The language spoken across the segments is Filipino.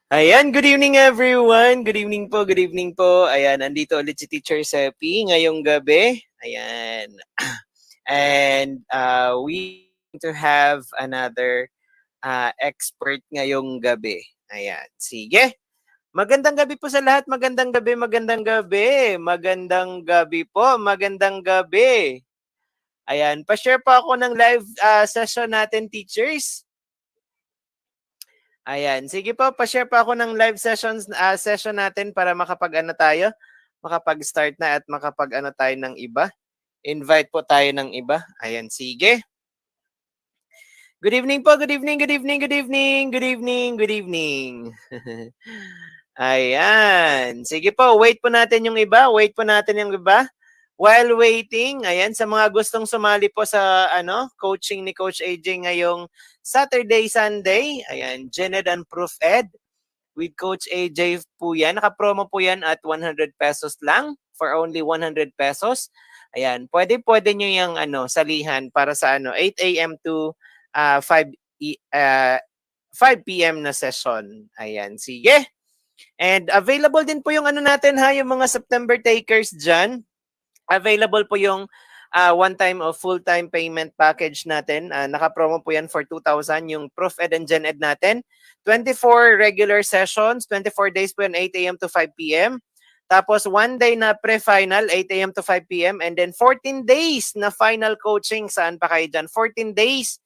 Ayan, good evening everyone. Good evening po, good evening po. Ayan, andito ulit si Teacher Sepi ngayong gabi. Ayan. And we to have another expert ngayong gabi. Ayan, sige. Magandang gabi po sa lahat. Magandang gabi, magandang gabi. Magandang gabi po, magandang gabi. Ayan, pa-share po ako ng live session natin, teachers. Ayan, sige po, pa-share pa ako ng live session natin para makapag-start na at makapag-ano tayo ng iba. Invite po tayo ng iba. Ayan, sige. Good evening po, good evening, good evening, good evening, good evening, good evening. Ayan, sige po, wait po natin yung iba, While waiting, ayan, sa mga gustong sumali po sa coaching ni Coach AJ ngayong Saturday, Sunday, ayan, Gened and Proof Ed with Coach AJ po yan. Naka-promo po yan at 100 pesos lang for only 100 pesos. Ayan, pwede nyo yung salihan para sa 8 a.m. to 5 p.m. na session. Ayan, sige. And available din po yung natin yung mga September takers dyan. Available po yung one-time o full-time payment package natin. Naka-promo po yan for 2,000 yung Prof Ed and Gen Ed natin. 24 regular sessions, 24 days po yan, 8 a.m. to 5 p.m. Tapos 1 day na pre-final, 8 a.m. to 5 p.m. And then 14 days na final coaching. Saan pa kayo dyan? 14 days.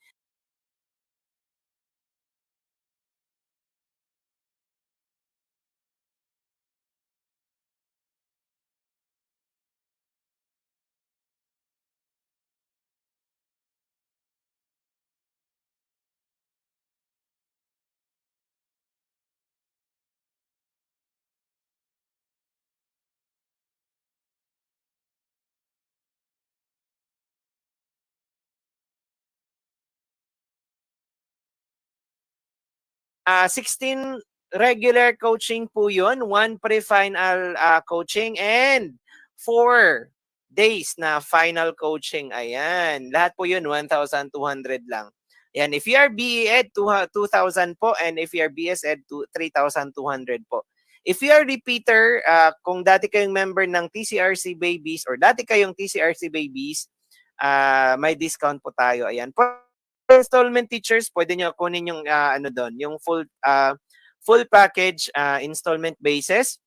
Uh, 16 regular coaching po yun, 1 pre-final coaching, and 4 days na final coaching. Ayan, lahat po yun, 1,200 lang. Ayan, if you are BE Ed, 2,000 po, and if you are BS Ed, 3,200 po. If you are repeater, kung dati kayong member ng TCRC Babies or dati kayong TCRC Babies, may discount po tayo. Ayan, installment teachers, pwede nyo kunin yung yung full package installment basis.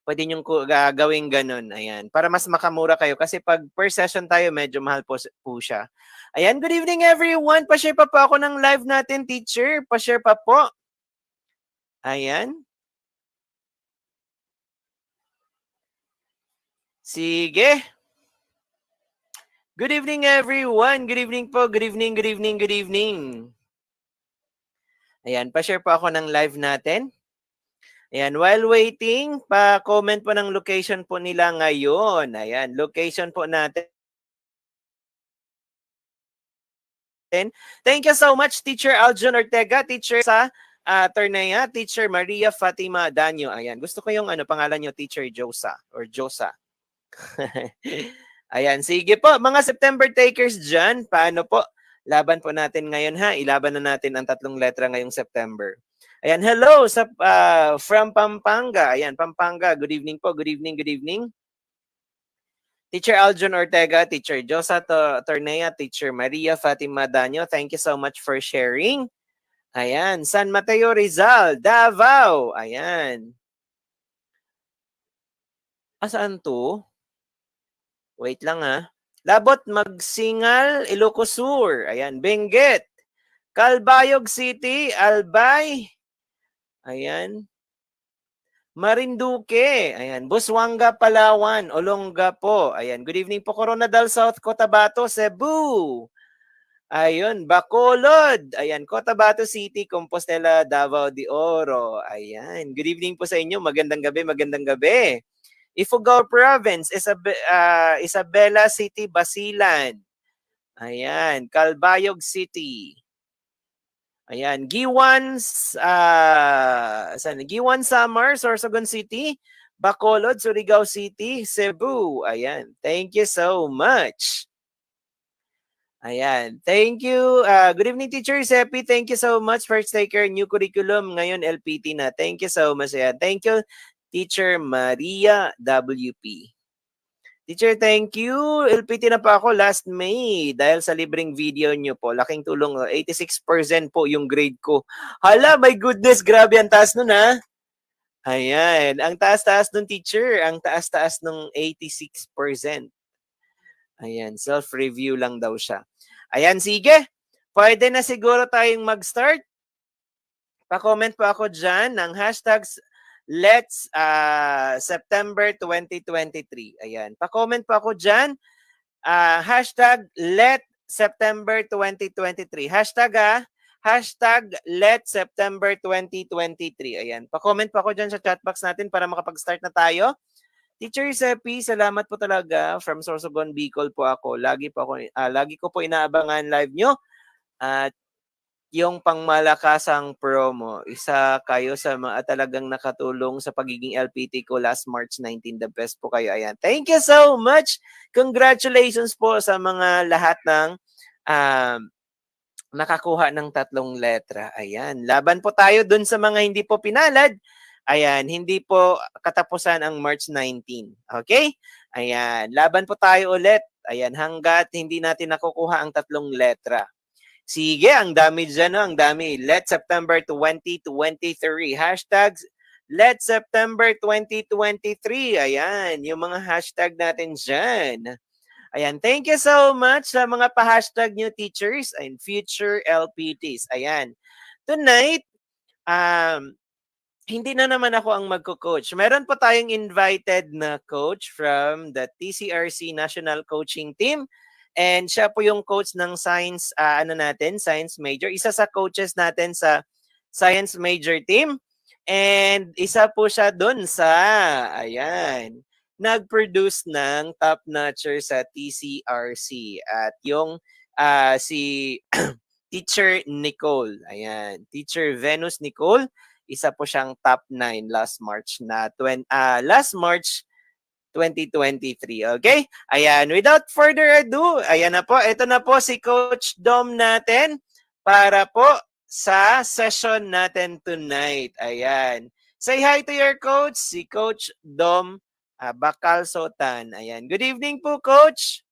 Pwede nyo gawing ganun. Ayan. Para mas makamura kayo. Kasi pag per session tayo, medyo mahal po siya. Ayan. Good evening, everyone. Pa-share pa po ako ng live natin, teacher. Pa-share pa po. Ayan. Sige. Good evening, everyone. Good evening po. Good evening, good evening, good evening. Ayan. Pa-share po ako ng live natin. Ayan, while waiting, pa-comment po ng location po nila ngayon. Ayan, location po natin. Thank you so much, Teacher Aljon Ortega, Teacher sa Tornea, Teacher Maria Fatima Danyo. Ayan, gusto ko yung pangalan nyo, Teacher Josa or Josa. Ayan, sige po. Mga September takers dyan, paano po? Laban po natin ngayon ha. Ilaban na natin ang 3 letra ngayong September. Ayan, hello sa from Pampanga. Ayan, Pampanga. Good evening po. Good evening, good evening. Teacher Aljon Ortega, Teacher Josa Tornea, Teacher Maria Fatima Danyo. Thank you so much for sharing. Ayan, San Mateo Rizal, Davao. Ayan. Saan to? Wait lang ha. Labot, Magsingal, Ilocos Sur. Ayan, Benguet. Calbayog City, Albay. Ayan. Marinduque. Ayan. Busuanga, Palawan. Olongapo. Ayan. Good evening po, Coronadal South, Cotabato, Cebu. Ayun. Bacolod. Ayan. Cotabato City, Compostela, Davao de Oro. Ayan. Good evening po sa inyo. Magandang gabi, magandang gabi. Ifugao Province, Isabela City, Basilan. Ayan. Calbayog City. Ayan, Giwan Samar, Sorsogon City, Bacolod, Surigao City, Cebu. Ayan, thank you so much. Ayan. Thank you. Good evening, Teacher Seppi. Thank you so much. First taker, new curriculum. Ngayon, LPT na. Thank you so much. Ayan. Thank you, Teacher Maria WP. Teacher, thank you. LPT na pa ako last May dahil sa libreng video nyo po. Laking tulong. 86% po yung grade ko. Hala, my goodness. Grabe, ang taas nun ha. Ayan. Ang taas-taas nun, teacher. Ang taas-taas nung 86%. Ayan. Self-review lang daw siya. Ayan, sige. Pwede na siguro tayong mag-start. Pa-comment po ako dyan ng hashtags Let's September 2023. Ayan. Pa-comment po ako dyan. Hashtag Let September 2023. Hashtag Let September 2023. Ayan. Pa-comment po ako dyan sa chat box natin para makapag-start na tayo. Teacher Seppi, salamat po talaga. From Sorsogon, Bicol po ako. Lagi ko po inaabangan live nyo. At yung pangmalakasang promo, isa kayo sa mga talagang nakatulong sa pagiging LPT ko last March 19. The best po kayo. Ayan. Thank you so much. Congratulations po sa mga lahat ng um, nakakuha ng 3 letra. Ayan. Laban po tayo dun sa mga hindi po pinalad. Ayan. Hindi po katapusan ang March 19. Okay? Ayan. Laban po tayo ulit. Ayan. Hanggat hindi natin nakukuha ang 3 letra. Sige, ang dami dyan, no? Ang dami. Let September 2023. Hashtags Let September 2023. Ayan, yung mga hashtag natin dyan. Ayan, thank you so much sa mga pa-hashtag nyo, teachers and future LPTs. Ayan. Tonight, um, hindi na naman ako ang magko-coach. Meron po tayong invited na coach from the TCRC National Coaching Team. And siya po yung coach ng science, science major. Isa sa coaches natin sa science major team. And isa po siya dun sa, ayan, nag-produce ng top notcher sa TCRC. At yung si Teacher Nicole. Ayan, Teacher Venus Nicole. Isa po siyang top 9 last March 2023. Okay? Ayan, without further ado, ayan na po. Ito na po si Coach Dom natin para po sa session natin tonight. Ayan. Say hi to your coach, si Coach Dom Bakalsotan. Ayan. Good evening po, Coach.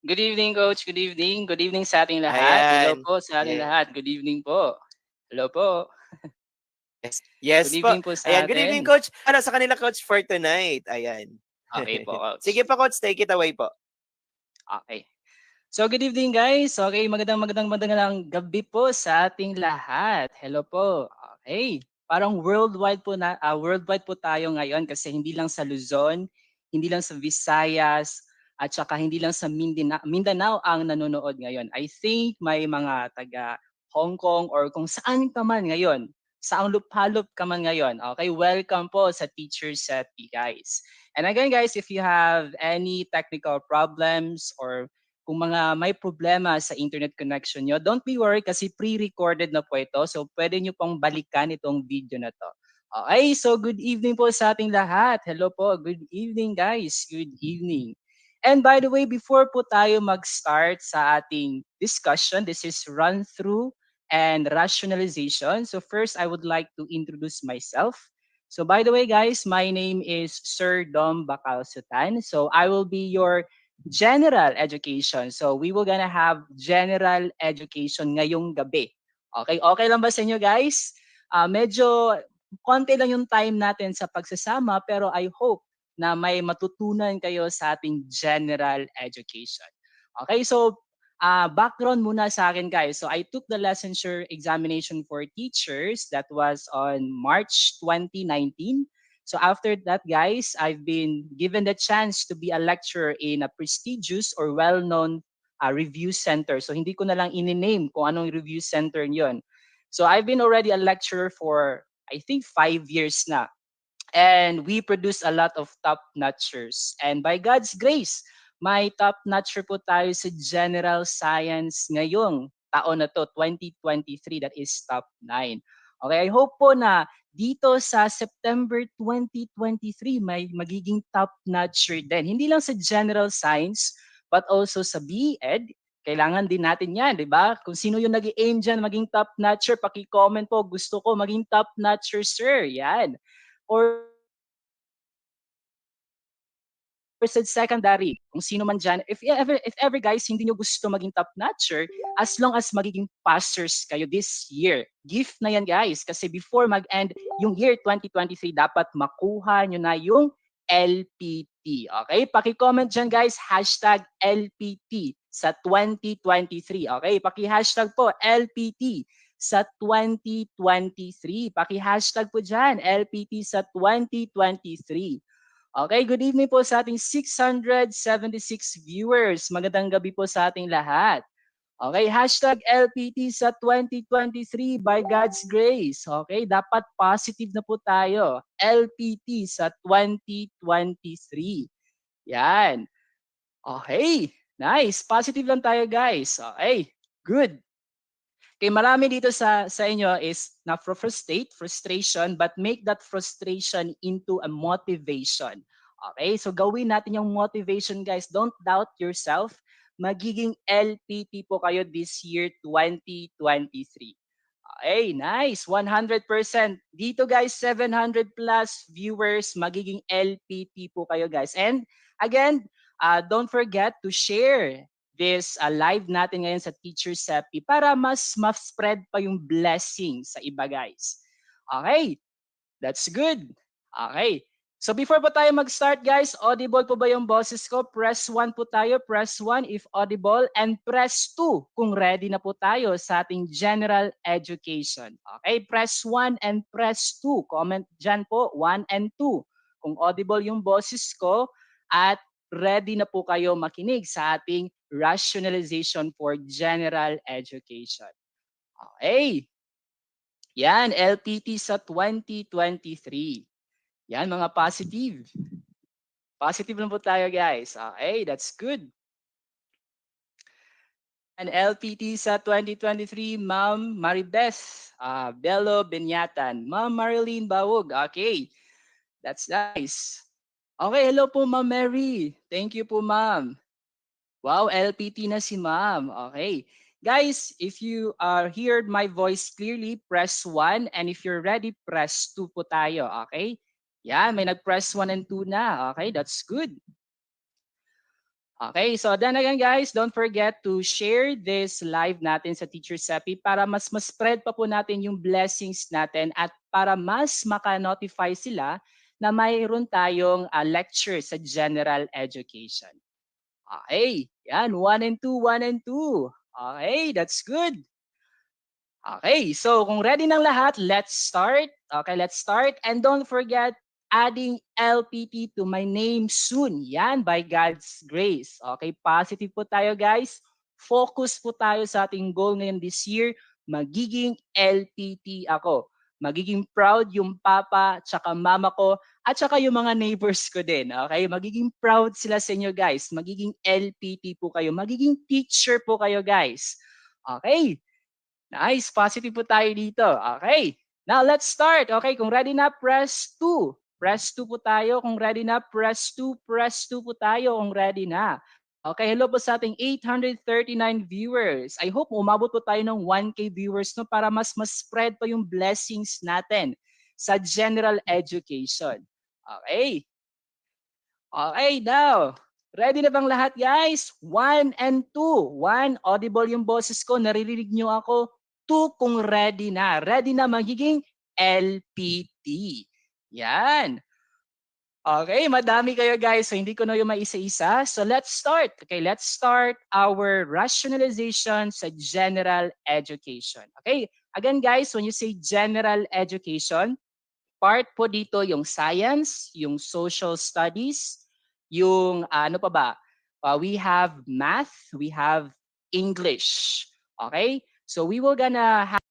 Good evening, Coach. Good evening. Good evening sa ating lahat. Hello Ayan. po sa ating Yeah. lahat. Good evening po. Hello po. Yes. Yes Good po. evening po sa Ayan. Good evening, atin. Coach. Para sa kanila, Coach, for tonight. Ayan. Okay po, Sige Coach. pa, Coach. Take it away po. Okay. So good evening guys. Okay, magandang gabi po sa ating lahat. Hello po. Okay. Parang worldwide po tayo ngayon kasi hindi lang sa Luzon, hindi lang sa Visayas, at saka hindi lang sa Mindanao ang nanonood ngayon. I think may mga taga Hong Kong or kung saan ka man ngayon, saang lupalop ka man ngayon. Okay, welcome po sa Teacher Set guys. And again guys, if you have any technical problems or kung mga may problema sa internet connection nyo, don't be worried kasi pre-recorded na po ito. So, pwede nyo pong balikan itong video na to. Okay, so good evening po sa ating lahat. Hello po, good evening guys. Good evening. And by the way, before po tayo mag-start sa ating discussion, this is run through and rationalization. So first, I would like to introduce myself. So by the way, guys, my name is Sir Dom Bacalsutan. So I will be your general education. So we will gonna have general education ngayong gabi. Okay, okay lang ba sa inyo guys? Medyo konti lang yung time natin sa pagsasama pero I hope na may matutunan kayo sa ating general education. Okay, so background muna sa akin guys. So I took the licensure examination for teachers that was on March 2019. So after that, guys, I've been given the chance to be a lecturer in a prestigious or well-known review center. So hindi ko na lang ini-name kung anong review center yon. So I've been already a lecturer for I think 5 years na. And we produce a lot of top notchers. And by God's grace, may top notcher po tayo sa general science ngayong taon na to, 2023, that is top 9. Okay, I hope po na dito sa September 2023 may magiging top notcher din. Hindi lang sa general science, but also sa BEd, Kailangan din natin yan, di ba? Kung sino yung nag-aim dyan maging top notcher, paki-comment po, gusto ko maging top notcher, sir. Yan. Or sa secondary, kung sino man dyan, if ever guys, hindi nyo gusto maging top notcher, as long as magiging passers kayo this year. Gift na yan guys, kasi before mag-end yung year 2023, dapat makuha nyo na yung LPT. Okay? Paki-comment dyan guys, hashtag LPT sa 2023. Okay? Paki-hashtag po LPT sa 2023. Paki-hashtag po dyan, LPT sa 2023. Okay, good evening po sa ating 676 viewers. Magandang gabi po sa ating lahat. Okay, hashtag LPT sa 2023 by God's grace. Okay, dapat positive na po tayo. LPT sa 2023. Yan. Okay, nice. Positive lang tayo guys. Okay, good. Kay marami dito sa inyo is na frustrate, frustration, but make that frustration into a motivation. Okay? So gawin natin yung motivation, guys. Don't doubt yourself. Magiging LPT po kayo this year 2023. Okay, nice. 100%. Dito guys, 700 plus viewers, magiging LPT po kayo guys. And again, don't forget to share this live natin ngayon sa Teacher Sepi para mas ma-spread pa yung blessing sa iba guys. Okay, that's good. Okay. So before po tayo mag-start guys, audible po ba yung boses ko? Press 1 po tayo, press 1 if audible, and press 2 kung ready na po tayo sa ating general education. Okay, press 1 and press 2. Comment dyan po, 1 and 2. Kung audible yung boses ko at ready na po kayo makinig sa ating rationalization for general education. Okay, yan, LPT sa 2023. Yan, mga positive. Positive lang po tayo, guys. Okay, that's good. And LPT sa 2023, Ma'am Maribeth Bello Benyatan. Ma'am Marilyn Bawog. Okay, that's nice. Okay, hello po, Ma'am Mary. Thank you po, Ma'am. Wow, LPT na si Ma'am. Okay. Guys, if you heard my voice clearly, press 1. And if you're ready, press 2 po tayo. Okay? Yan, may nag-press 1 and 2 na. Okay, that's good. Okay, so then again guys, don't forget to share this live natin sa Teacher Sepi para mas spread pa po natin yung blessings natin at para mas maka-notify sila na mayroon tayong lecture sa general education. Okay, yan, 1 and 2, 1 and 2. Okay, that's good. Okay, so kung ready ng lahat, let's start. Okay, let's start. And don't forget, adding LPT to my name soon. Yan, by God's grace. Okay, positive po tayo guys. Focus po tayo sa ating goal ngayon this year. Magiging LPT ako. Magiging proud yung papa, tsaka mama ko, at tsaka yung mga neighbors ko din. Okay, magiging proud sila sa inyo guys. Magiging LPT po kayo. Magiging teacher po kayo guys. Okay, nice, positive po tayo dito. Okay, now let's start. Okay, kung ready na, press 2. Press 2 po tayo. Kung ready na, press 2. Press 2 po tayo kung ready na. Okay, hello po sa ating 839 viewers. I hope umabot po tayo ng 1K viewers no para mas spread pa yung blessings natin sa general education. Okay. Okay, now. Ready na bang lahat guys? 1 and 2. 1, audible yung boses ko. Naririnig nyo ako. 2, kung ready na. Ready na magiging LPT. Yan. Okay, madami kayo guys. So hindi ko na yung maisa-isa. So let's start. Okay, let's start our rationalization sa general education. Okay, again guys, when you say general education, part po dito yung science, yung social studies, yung ano pa ba? We have math, we have English. Okay? So we will gonna have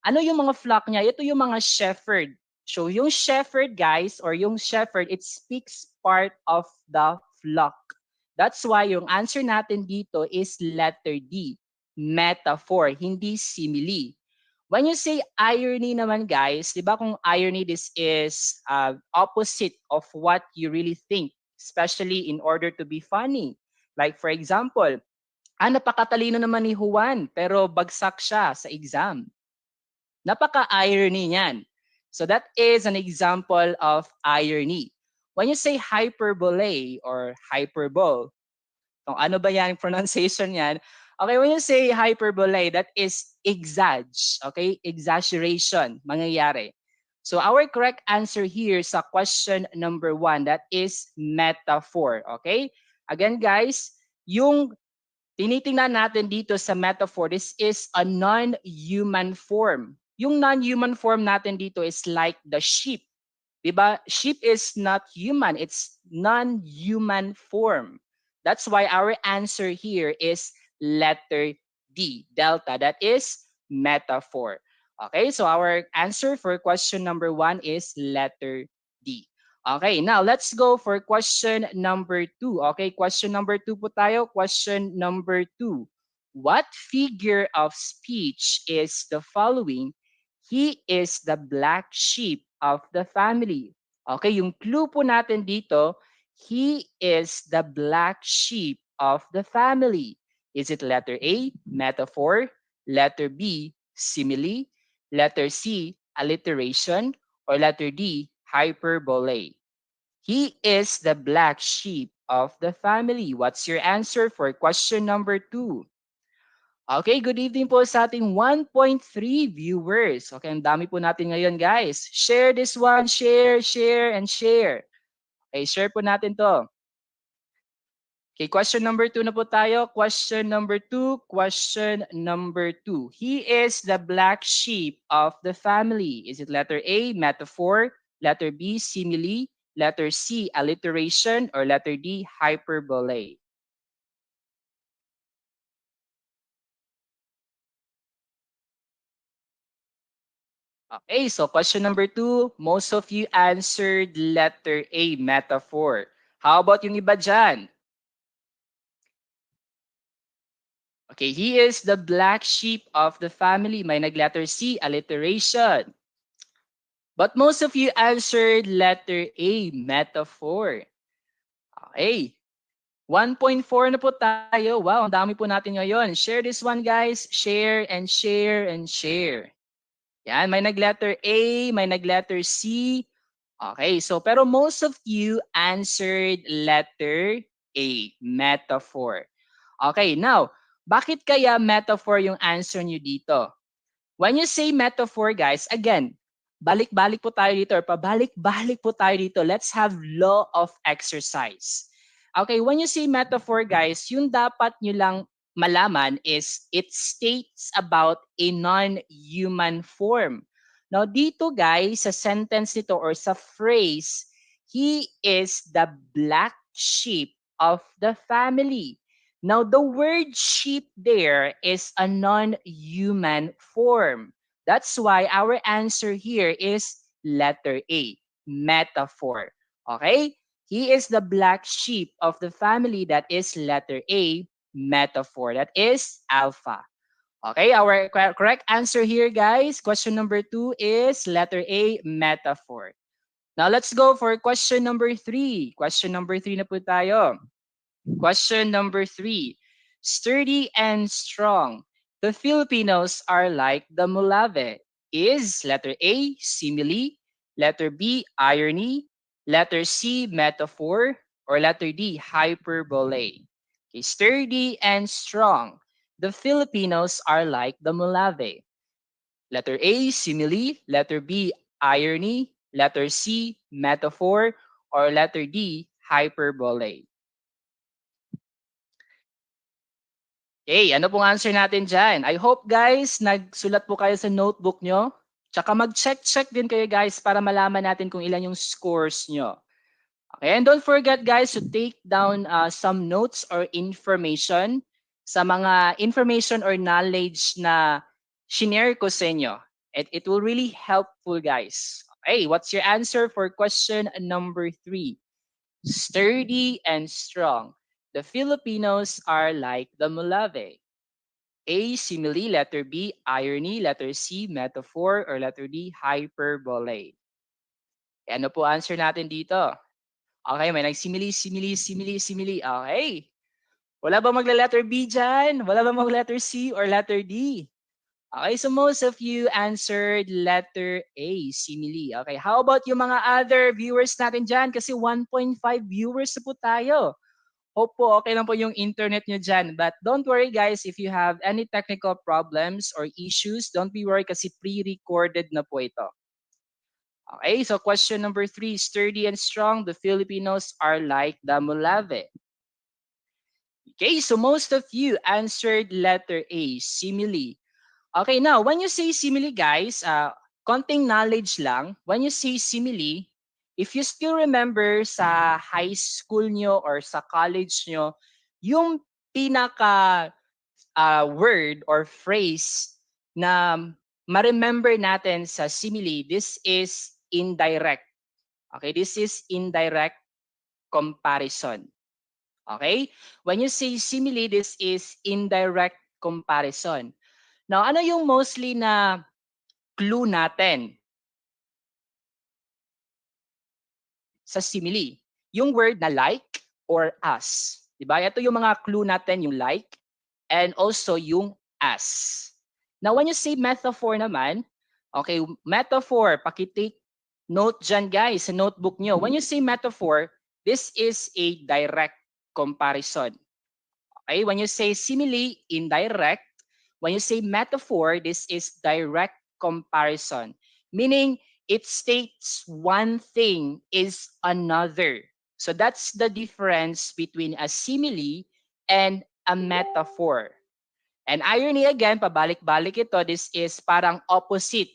Ano yung mga flock niya? Ito yung mga shepherd. So yung shepherd guys or yung shepherd, it speaks part of the flock. That's why yung answer natin dito is letter D, metaphor, hindi simile. When you say irony naman guys, di ba kung irony this is opposite of what you really think, especially in order to be funny. Like for example, napakatalino naman ni Juan pero bagsak siya sa exam. Napaka-irony niyan. So that is an example of irony. When you say hyperbole or hyperbole, kung ano ba yan pronunciation yan, okay, when you say hyperbole, that is okay, exaggeration, mangyayari. So our correct answer here sa question number 1, that is metaphor, okay? Again guys, yung tinitingnan natin dito sa metaphor, this is a non-human form. Yung non-human form natin dito is like the sheep. Diba? Sheep is not human. It's non-human form. That's why our answer here is letter D, delta. That is metaphor. Okay, so our answer for question number 1 is letter D. Okay, now let's go for question number 2. Okay, question number 2 po tayo. Question number 2. What figure of speech is the following? He is the black sheep of the family. Okay, yung clue po natin dito, he is the black sheep of the family. Is it letter A, metaphor, letter B, simile, letter C, alliteration, or letter D, hyperbole? He is the black sheep of the family. What's your answer for question number 2? Okay, good evening po sa ating 1.3 viewers. Okay, ang dami po natin ngayon guys. Share this one, share, share, and share. Okay, share po natin to. Okay, question number 2 na po tayo. Question number 2, question number 2. He is the black sheep of the family. Is it letter A, metaphor, letter B, simile, letter C, alliteration, or letter D, hyperbole? Okay, so question number 2, most of you answered letter A, metaphor. How about yung iba dyan? Okay, he is the black sheep of the family. May nag-letter C, alliteration. But most of you answered letter A, metaphor. Okay, 1.4 na po tayo. Wow, ang dami po natin ngayon. Share this one, guys. Share and share and share. Yan, may nag-letter A, may nag-letter C. Okay, so pero most of you answered letter A, metaphor. Okay, now, bakit kaya metaphor yung answer nyo dito? When you say metaphor, guys, again, balik-balik po tayo dito or pabalik-balik po tayo dito. Let's have law of exercise. Okay, when you say metaphor, guys, yung dapat nyo lang malaman is it states about a non-human form. Now, dito, guys, sa sentence nito or sa phrase, he is the black sheep of the family. Now, the word sheep there is a non-human form. That's why our answer here is letter A, metaphor. Okay? He is the black sheep of the family. That is letter A, metaphor. That is alpha. Okay, our correct answer here, guys. Question number 2 is letter A, metaphor. Now, let's go for question number 3. Question number 3 na po tayo. Question number 3. Sturdy and strong. The Filipinos are like the Mulave. Is letter A, simile, letter B, irony, letter C, metaphor, or letter D, hyperbole? Okay, sturdy and strong. The Filipinos are like the Mulave. Letter A, simile, letter B, irony, letter C, metaphor, or letter D, hyperbole? Okay, ano pong answer natin dyan? I hope guys, nagsulat po kayo sa notebook nyo. Tsaka mag-check-check din kayo guys para malaman natin kung ilan yung scores nyo. Okay, and don't forget guys to take down some notes or information sa mga information or knowledge na shinare ko sa inyo. It will really helpful, guys. Okay, what's your answer for question number 3? Sturdy and strong. The Filipinos are like the Mulave. A, simile. Letter B, irony. Letter C, metaphor. Or letter D, hyperbole. Ano po answer natin dito? Okay, may nag-simile, simile, simile, simile. Okay. Wala ba magla-letter B dyan? Wala ba mag-letter C or letter D? Okay, so most of you answered letter A, simile. Okay, how about yung mga other viewers natin dyan? Kasi 1.5 viewers na po tayo. Hope po okay lang po yung internet nyo dyan. But don't worry guys, if you have any technical problems or issues, don't be worried kasi pre-recorded na po ito. Okay, so question number 3, sturdy and strong, the Filipinos are like the Mulave. Okay, so most of you answered letter A, simile. Okay, now, when you say simile, guys, konting knowledge lang. When you say simile, if you still remember sa high school nyo or sa college nyo, yung pinaka word or phrase na ma-remember natin sa simile, this is indirect. Okay, this is indirect comparison. Okay? When you say simile, this is indirect comparison. Now, ano yung mostly na clue natin sa simile? Yung word na like or as. Diba? Ito yung mga clue natin, yung like and also yung as. Now, when you say metaphor naman, okay, metaphor, pakitake note dyan guys sa notebook nyo. When you say metaphor, this is a direct comparison. Okay, when you say simile, indirect. When you say metaphor, this is direct comparison. Meaning, it states one thing is another. So that's the difference between a simile and a metaphor. And irony again, pabalik-balik ito, this is parang opposite.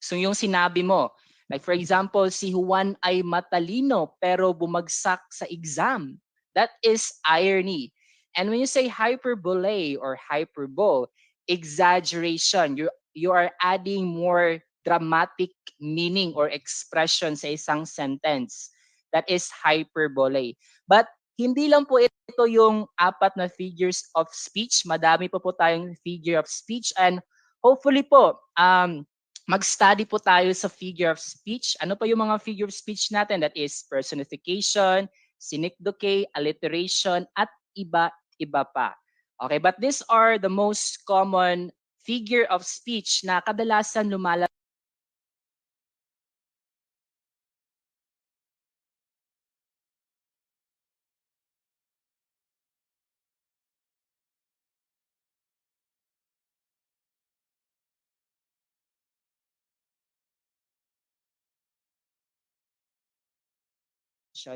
So yung sinabi mo, like for example, si Juan ay matalino pero bumagsak sa exam. That is irony. And when you say hyperbole or hyperbole, exaggeration, you are adding more dramatic meaning or expression sa isang sentence. That is hyperbole. But hindi lang po ito yung apat na figures of speech. Madami po tayong figure of speech and hopefully po mag-study po tayo sa figure of speech. Ano pa yung mga figure of speech natin? That is personification, synecdoche, alliteration, at iba-iba pa. Okay, but these are the most common figure of speech na kadalasan lumalabas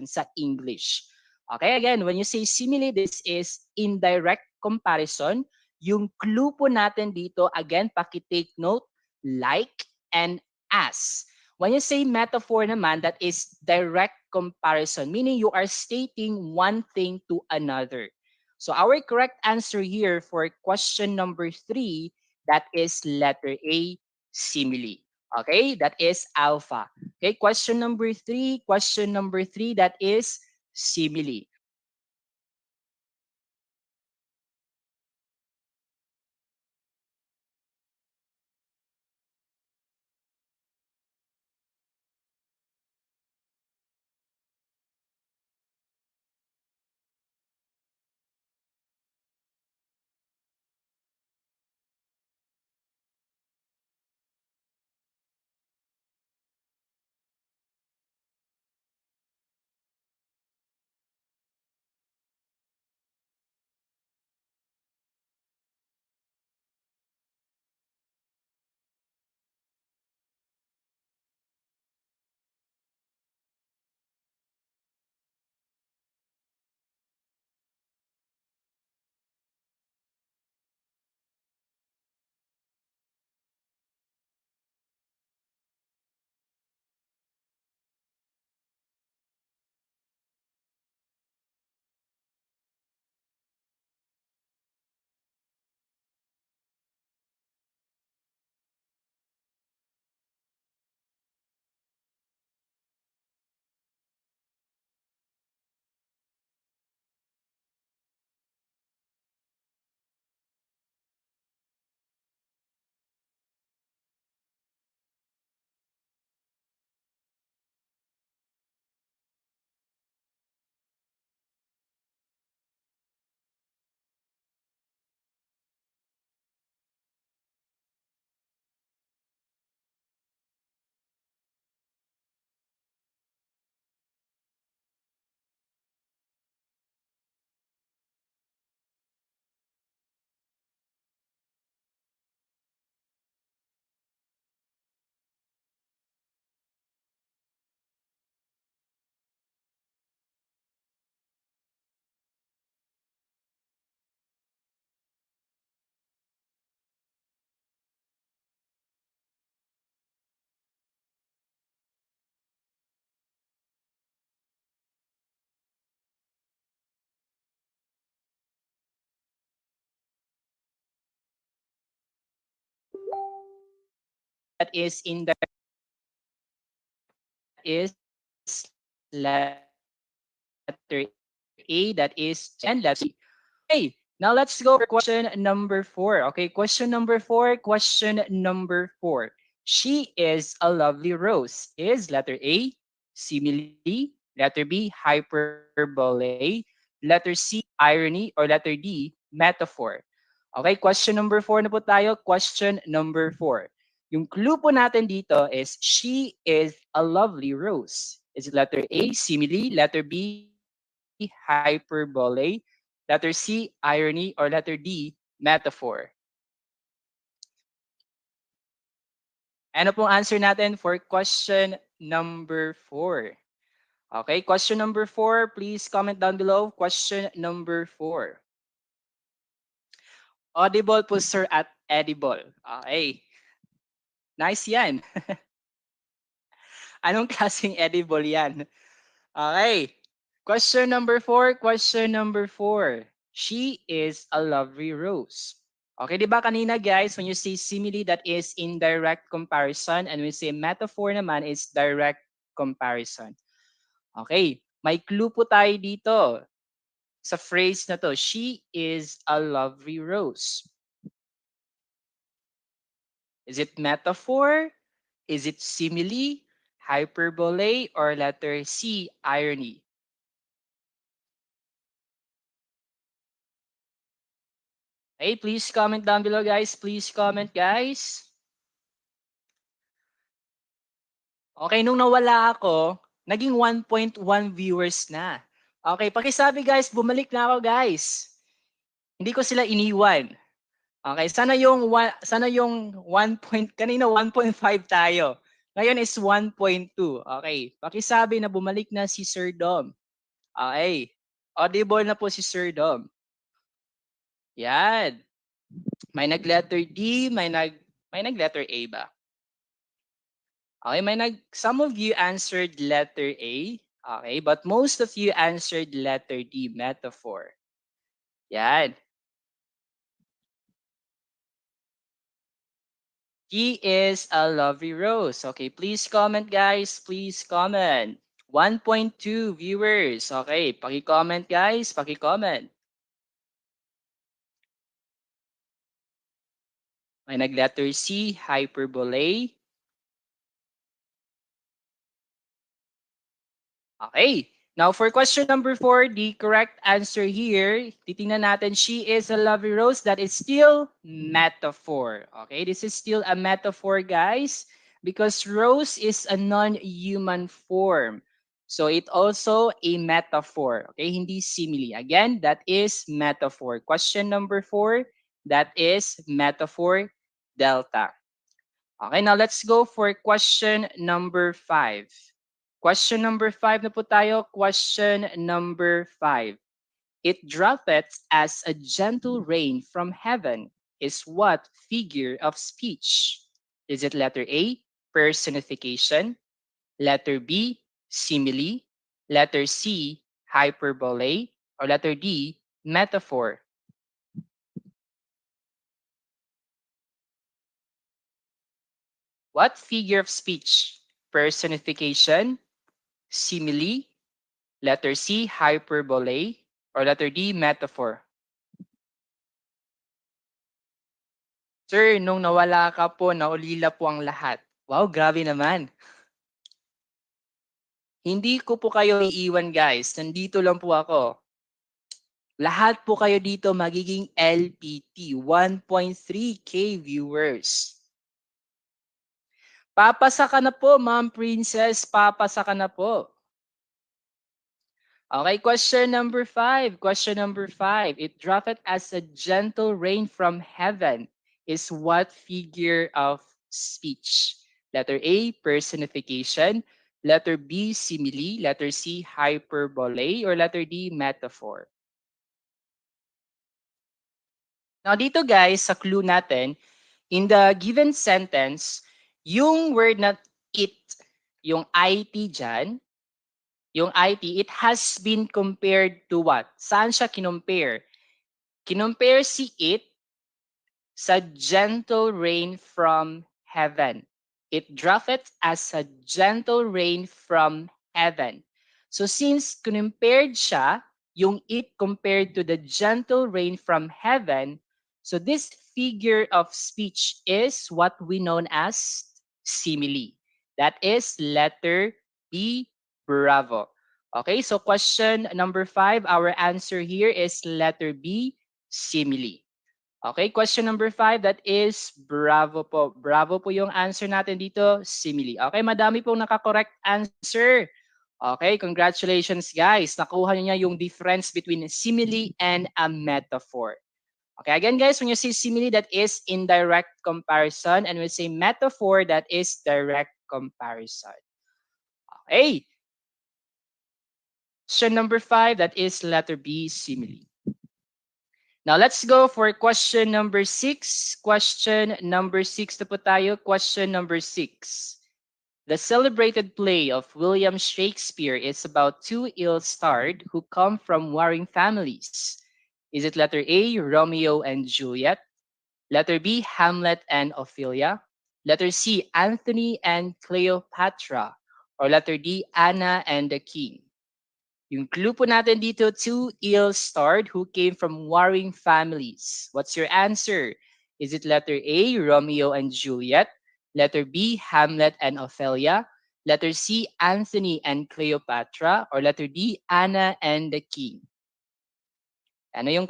sa English. Okay, again, when you say simile, this is indirect comparison. Yung clue po natin dito, again, pakitake note, like and as. When you say metaphor naman, that is direct comparison, meaning you are stating one thing to another. So our correct answer here for question number 3, that is letter A, simile. Okay, that is alpha. Okay, question number 3. Question number 3, that is simile. letter A, that is Jen. Okay, now let's go for question number 4. Okay, question number 4. Question number 4. She is a lovely rose. Is letter A, simile, letter B, hyperbole, letter C, irony, or letter D, metaphor. Okay, question number 4 na po tayo. Question number 4. Yung clue po natin dito is she is a lovely rose. Is it letter A, simile, letter B, hyperbole, letter C, irony, or letter D, metaphor? Ano pong answer natin for question number 4? Okay, question number 4, please comment down below. Question number 4. Audible po sir at edible. Okay, nice yan. Anong klaseng edible yan? Okay. Question number 4. Question number 4. She is a lovely rose. Okay, di ba kanina guys, when you say simile, that is indirect comparison, and when you say metaphor naman, is direct comparison. Okay, may clue po tayo dito sa phrase na to. She is a lovely rose. Is it metaphor? Is it simile, hyperbole, or letter C, irony? Okay, please comment down below, guys. Please comment, guys. Okay, nung nawala ako, naging 1.1 viewers na. Okay, pakisabi guys, bumalik na ako guys. Hindi ko sila iniwan. Okay, sana yung 1 point kanina 1.5 tayo. Ngayon is 1.2. Okay, pakisabi na bumalik na si Sir Dom. Okay. Audible na po si Sir Dom. Yan. May nag-letter D, may nag letter A ba? Okay, some of you answered letter A. Okay, but most of you answered letter D, metaphor. Yan. He is a lovely rose. Okay, please comment guys. Please comment. 1.2 viewers. Okay, paki-comment guys. Paki-comment. May nag-letter C, hyperbole. Okay. Now for question number 4, the correct answer here, titingnan natin, she is a lovely rose. That is still metaphor. Okay, this is still a metaphor, guys, because rose is a non-human form. So it also a metaphor. Okay, hindi simile. Again, that is metaphor. Question number 4, that is metaphor delta. Okay, now let's go for question number 5. Question number 5 na po tayo. Question number 5. It droppeth as a gentle rain from heaven is what figure of speech? Is it letter A, personification, letter B, simile, letter C, hyperbole, or letter D, metaphor? What figure of speech? Personification, simile, letter C, hyperbole, or letter D, metaphor? Sir, nung nawala ka po, naulila po ang lahat. Wow, grabe naman. Hindi ko po kayo iiwan guys. Nandito lang po ako. Lahat po kayo dito magiging LPT. 1.3K viewers. Papasa ka na po, Ma'am Princess. Papasa ka na po. Okay, question number 5. Question number 5. It dropped as a gentle rain from heaven is what figure of speech? Letter A, personification. Letter B, simile. Letter C, hyperbole. Or letter D, metaphor. Now dito guys, sa clue natin, in the given sentence, yung word na it, yung IT dyan, yung IT, it has been compared to what? Saan siya kinompare? Kinompare si it sa gentle rain from heaven. It droppeth as a gentle rain from heaven. So since compared siya, yung it compared to the gentle rain from heaven, so this figure of speech is what we known as simile. That is letter B, bravo. Okay, so question number 5, our answer here is letter B, simile. Okay, question number 5, that is bravo po. Bravo po yung answer natin dito, simile. Okay, madami pong nakakorrect answer. Okay, congratulations guys. Nakuha niyo yung difference between simile and a metaphor. Okay, again guys, when you say simile, that is indirect comparison, and when you say metaphor, that is direct comparison. Okay, question number 5, that is letter B, simile. Now let's go for question number 6. Question number 6 na po tayo. Question number 6. The celebrated play of William Shakespeare is about two ill-starred who come from warring families. Is it letter A, Romeo and Juliet? Letter B, Hamlet and Ophelia? Letter C, Anthony and Cleopatra? Or letter D, Anna and the King? Yung clue po natin dito, two ill-starred who came from warring families. What's your answer? Is it letter A, Romeo and Juliet? Letter B, Hamlet and Ophelia? Letter C, Anthony and Cleopatra? Or letter D, Anna and the King? Ano yung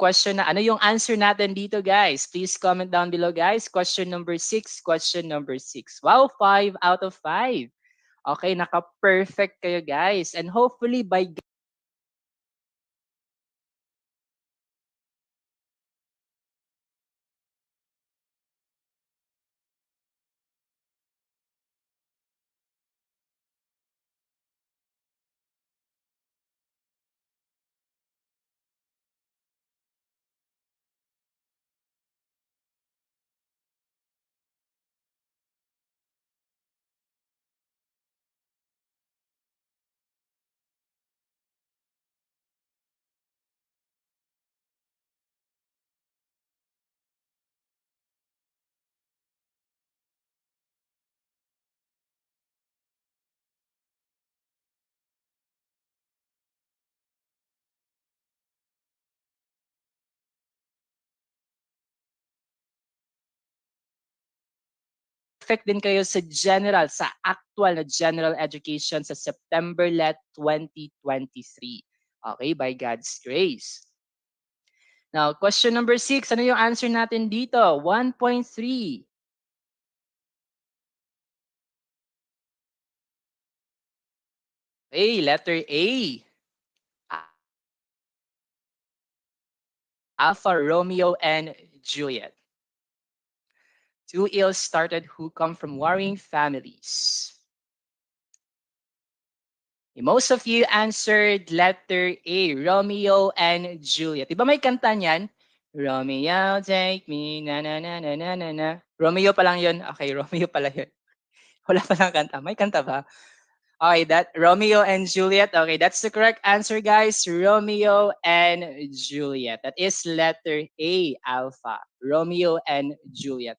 answer natin dito, guys? Please comment down below, guys. Question number 6, question number 6. Wow, 5 out of 5. Okay, naka-perfect kayo, guys. And hopefully by perfect din kayo sa general, sa actual na general education sa September let 2023. Okay, by God's grace. Now, question number 6, ano yung answer natin dito? 1.3. A, letter A. Alpha Romeo and Juliet. Two ills started who come from warring families. Most of you answered letter A, Romeo and Juliet. Di ba may kanta niyan? Romeo, take me, na na na na na na na. Romeo pa lang yun. Okay, Romeo pala yun. Wala pa lang kanta. May kanta ba? Okay, that Romeo and Juliet. Okay, that's the correct answer, guys. Romeo and Juliet. That is letter A, Alpha. Romeo and Juliet.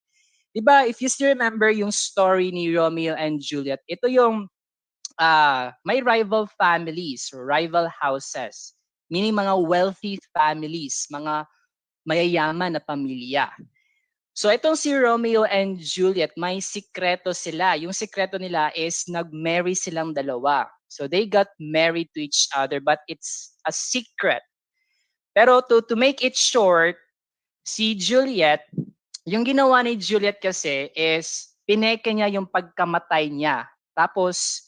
Diba, if you still remember yung story ni Romeo and Juliet, ito yung may rival families, rival houses, meaning mga wealthy families, mga mayayaman na pamilya. So itong si Romeo and Juliet, may sikreto sila. Yung sikreto nila is nag-marry silang dalawa. So they got married to each other but it's a secret. Pero to make it short, si Juliet, yung ginawa ni Juliet kasi is pineke niya yung pagkamatay niya. Tapos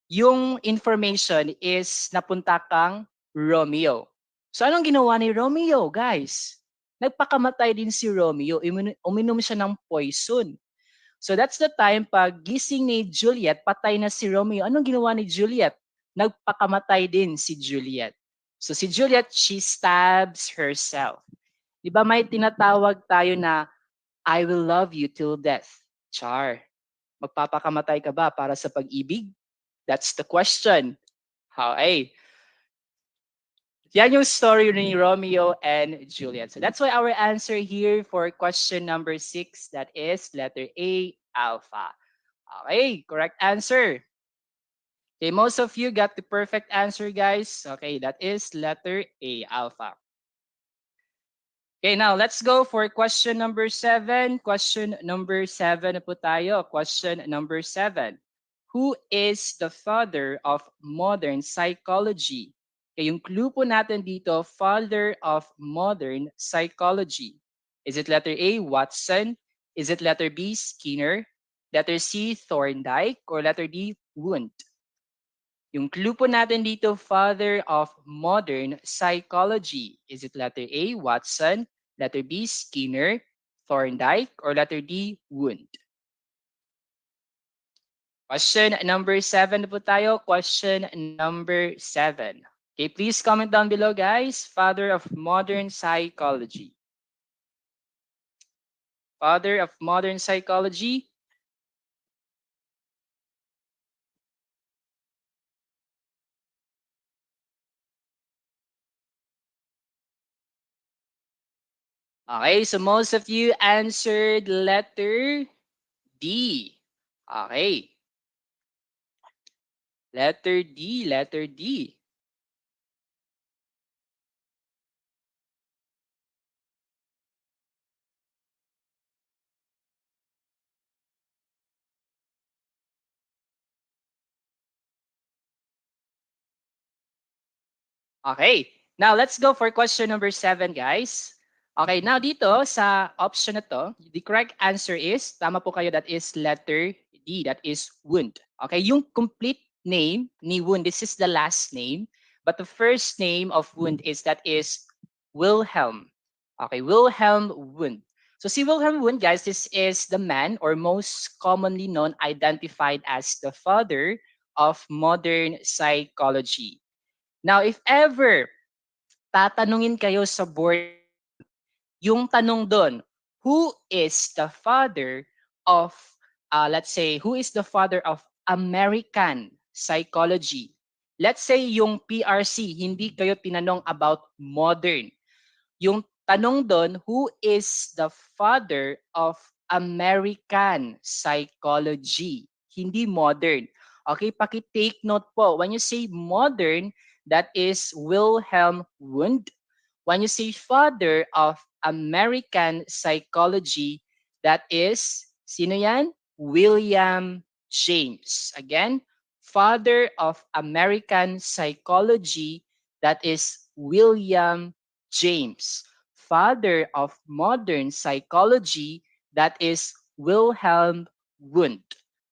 yung information is napunta kang Romeo. So anong ginawa ni Romeo, guys? Nagpakamatay din si Romeo, uminom siya ng poison. So that's the time pag gising ni Juliet, patay na si Romeo. Anong ginawa ni Juliet? Nagpakamatay din si Juliet. So si Juliet, she stabs herself. Di ba may tinatawag tayo na I will love you till death. Char, magpapakamatay ka ba para sa pag-ibig? That's the question. Okay. Yan yung story ni Romeo and Juliet. So that's why our answer here for question number 6, that is letter A, Alpha. Okay, correct answer. Okay, most of you got the perfect answer, guys. Okay, that is letter A, alpha. Okay, now let's go for question number 7. Question number 7 na po tayo. Question number 7. Who is the father of modern psychology? Okay, yung clue po natin dito, father of modern psychology. Is it letter A, Watson? Is it letter B, Skinner? Letter C, Thorndike? Or letter D, Wundt? Yung clue po natin dito, father of modern psychology. Is it letter A, Watson, letter B, Skinner, Thorndike, or letter D, Wundt? Question number 7 na po tayo. Question number 7. Okay, please comment down below, guys. Father of modern psychology. Father of modern psychology. Okay, so most of you answered letter D. Okay, letter D, letter D. Okay. Now, let's go for question number 7, guys. Okay, now dito sa option na to, the correct answer is, tama po kayo, that is letter D, that is Wundt. Okay, yung complete name ni Wundt, this is the last name, but the first name of Wundt is, that is Wilhelm. Okay, Wilhelm Wundt. So si Wilhelm Wundt, guys, this is the man or most commonly known, identified as the father of modern psychology. Now, if ever tatanungin kayo sa board exam, yung tanong doon, who is the father of, let's say, who is the father of American psychology? Let's say yung PRC, hindi kayo tinanong about modern. Yung tanong doon, who is the father of American psychology? Hindi modern. Okay, paki-take note po. When you say modern, that is Wilhelm Wundt. When you say father of American psychology, that is, sino yan? William James. Again, father of American psychology, that is William James. Father of modern psychology, that is Wilhelm Wundt.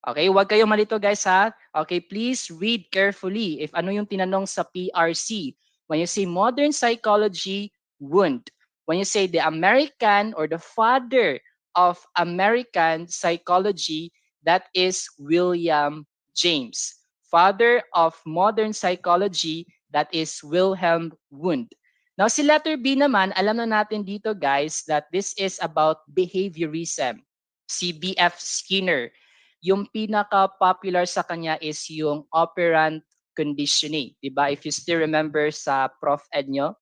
Okay, huwag kayong malito, guys, ha. Okay, please read carefully if ano yung tinanong sa PRC. When you say modern psychology, Wundt. When you say the American or the father of American psychology, that is William James. Father of modern psychology, that is Wilhelm Wundt. Now, si letter B naman, alam na natin dito, guys, that this is about behaviorism. Si B.F. Skinner, yung pinaka-popular sa kanya is yung operant conditioning. Diba? If you still remember sa Prof. Ed nyo,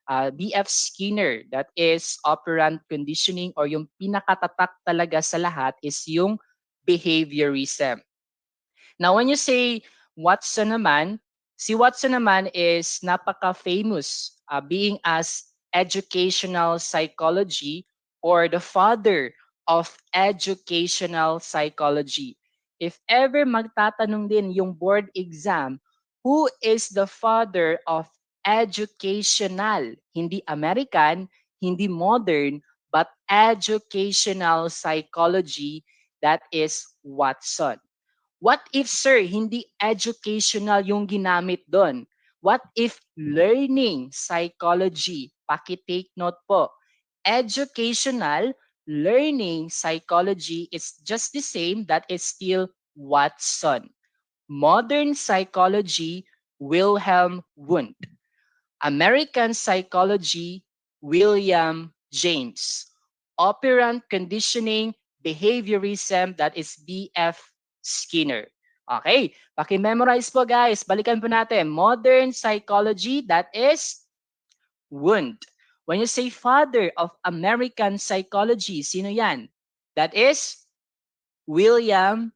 B.F. Skinner, that is operant conditioning or yung pinakatatak talaga sa lahat is yung behaviorism. Now, when you say Watson naman, si Watson naman is napaka-famous being as educational psychology or the father of educational psychology. If ever magtatanong din yung board exam, who is the father of educational, hindi American, hindi modern, but educational psychology, that is Watson. What if, sir, hindi educational yung ginamit doon? What if learning psychology? Paki-take note po. Educational, learning psychology is just the same, that is still Watson. Modern psychology, Wilhelm Wundt. American psychology, William James. Operant conditioning, behaviorism, that is B.F. Skinner. Okay, paki-memorize po, guys. Balikan po natin. Modern psychology, that is Wundt. When you say father of American psychology, sino yan? That is William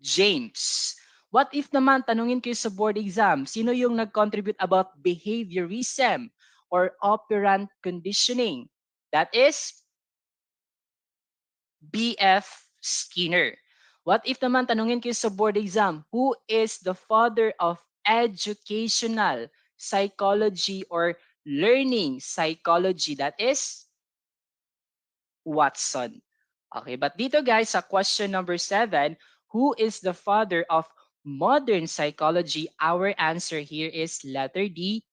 James. What if naman tanungin kayo sa board exam, sino yung nag-contribute about behaviorism or operant conditioning? That is B.F. Skinner. What if naman tanungin kayo sa board exam, who is the father of educational psychology or learning psychology? That is Watson. Okay, but dito guys, sa question number 7, who is the father of modern psychology? Our answer here is letter D,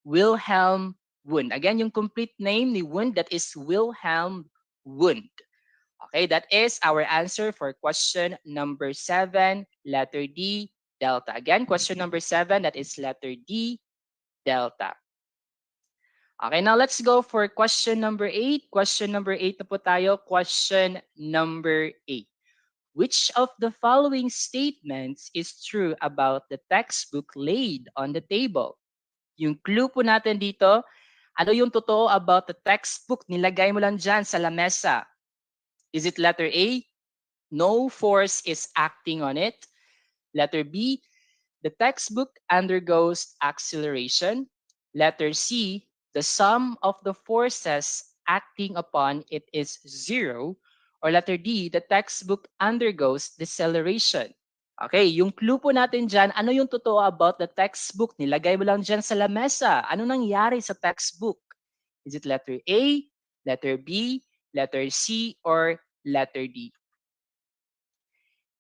Wilhelm Wundt. Again, yung complete name ni Wundt, that is Wilhelm Wundt. Okay, that is our answer for question number 7, letter D, delta. Again, question number 7, that is letter D, delta. Okay, now let's go for question number 8. Question number 8 na po tayo. Question number 8. Which of the following statements is true about the textbook laid on the table? Yung clue po natin dito, ano yung totoo about the textbook? Nilagay mo lang dyan sa lamesa. Is it letter A? No force is acting on it. Letter B, the textbook undergoes acceleration. Letter C, the sum of the forces acting upon it is zero. Or letter D, the textbook undergoes deceleration. Okay, yung clue po natin dyan, ano yung totoo about the textbook? Nilagay mo lang dyan sa lamesa. Ano nangyari sa textbook? Is it letter A, letter B, letter C, or letter D?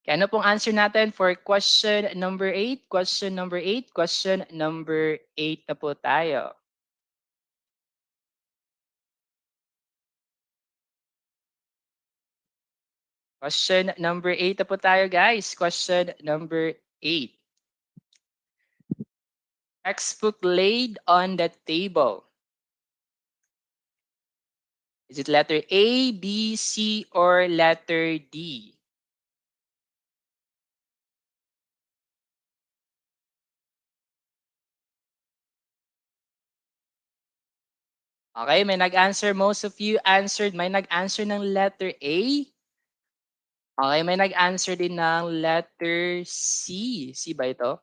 Kaya ano pong answer natin for question number 8? Question number 8. Question number 8 na po tayo. Question number 8 na po tayo guys. Question number 8. Textbook laid on the table. Is it letter A, B, C, or letter D? Okay, may nag-answer. Most of you answered. May nag-answer ng letter A. Okay, may nag-answer din ng letter C. C ba ito?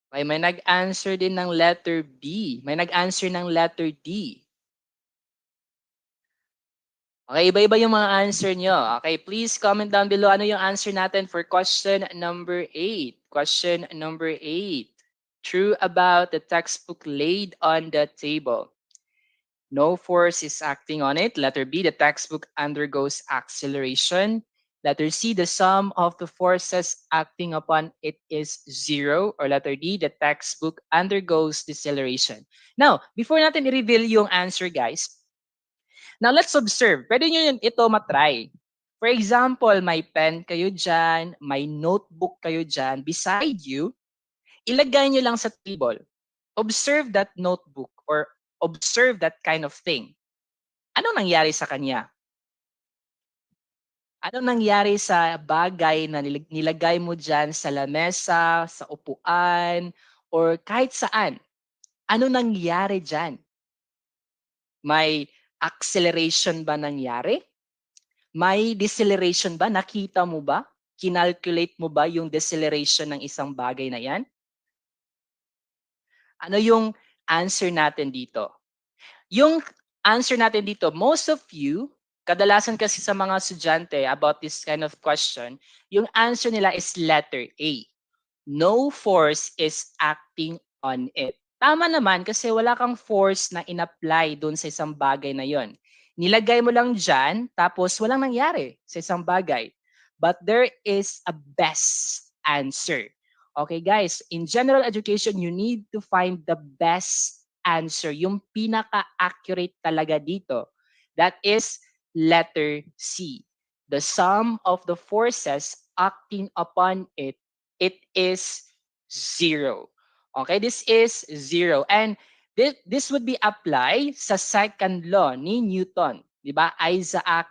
Okay, may nag-answer din ng letter B. May nag-answer ng letter D. Okay, iba-iba yung mga answer nyo. Okay, please comment down below ano yung answer natin for question number 8. Question number 8. True about the textbook laid on the table. No force is acting on it. Letter B, the textbook undergoes acceleration. Letter C, the sum of the forces acting upon it is zero. Or letter D, the textbook undergoes deceleration. Now, before natin i-reveal yung answer, guys, now let's observe. Pwede nyo yun ito matry. For example, may pen kayo dyan, may notebook kayo dyan. Beside you, ilagay nyo lang sa table. Observe that notebook or observe that kind of thing. Anong nangyari sa kanya? Anong nangyari sa bagay na nilagay mo dyan sa lamesa, sa upuan, or kahit saan? Ano nangyari dyan? May acceleration ba nangyari? May deceleration ba? Nakita mo ba? Kinalculate mo ba yung deceleration ng isang bagay na yan? Ano yung answer natin dito? Yung answer natin dito, most of you, kadalasan kasi sa mga estudyante about this kind of question, yung answer nila is letter A. No force is acting on it. Tama naman kasi wala kang force na in-apply doon sa isang bagay na yon. Nilagay mo lang dyan, tapos walang nangyari sa isang bagay. But there is a best answer. Okay guys, in general education, you need to find the best answer, yung pinaka-accurate talaga dito. That is letter C. The sum of the forces acting upon it, it is zero. Okay, this is zero. And this would be applied sa second law ni Newton. Di ba? Isaac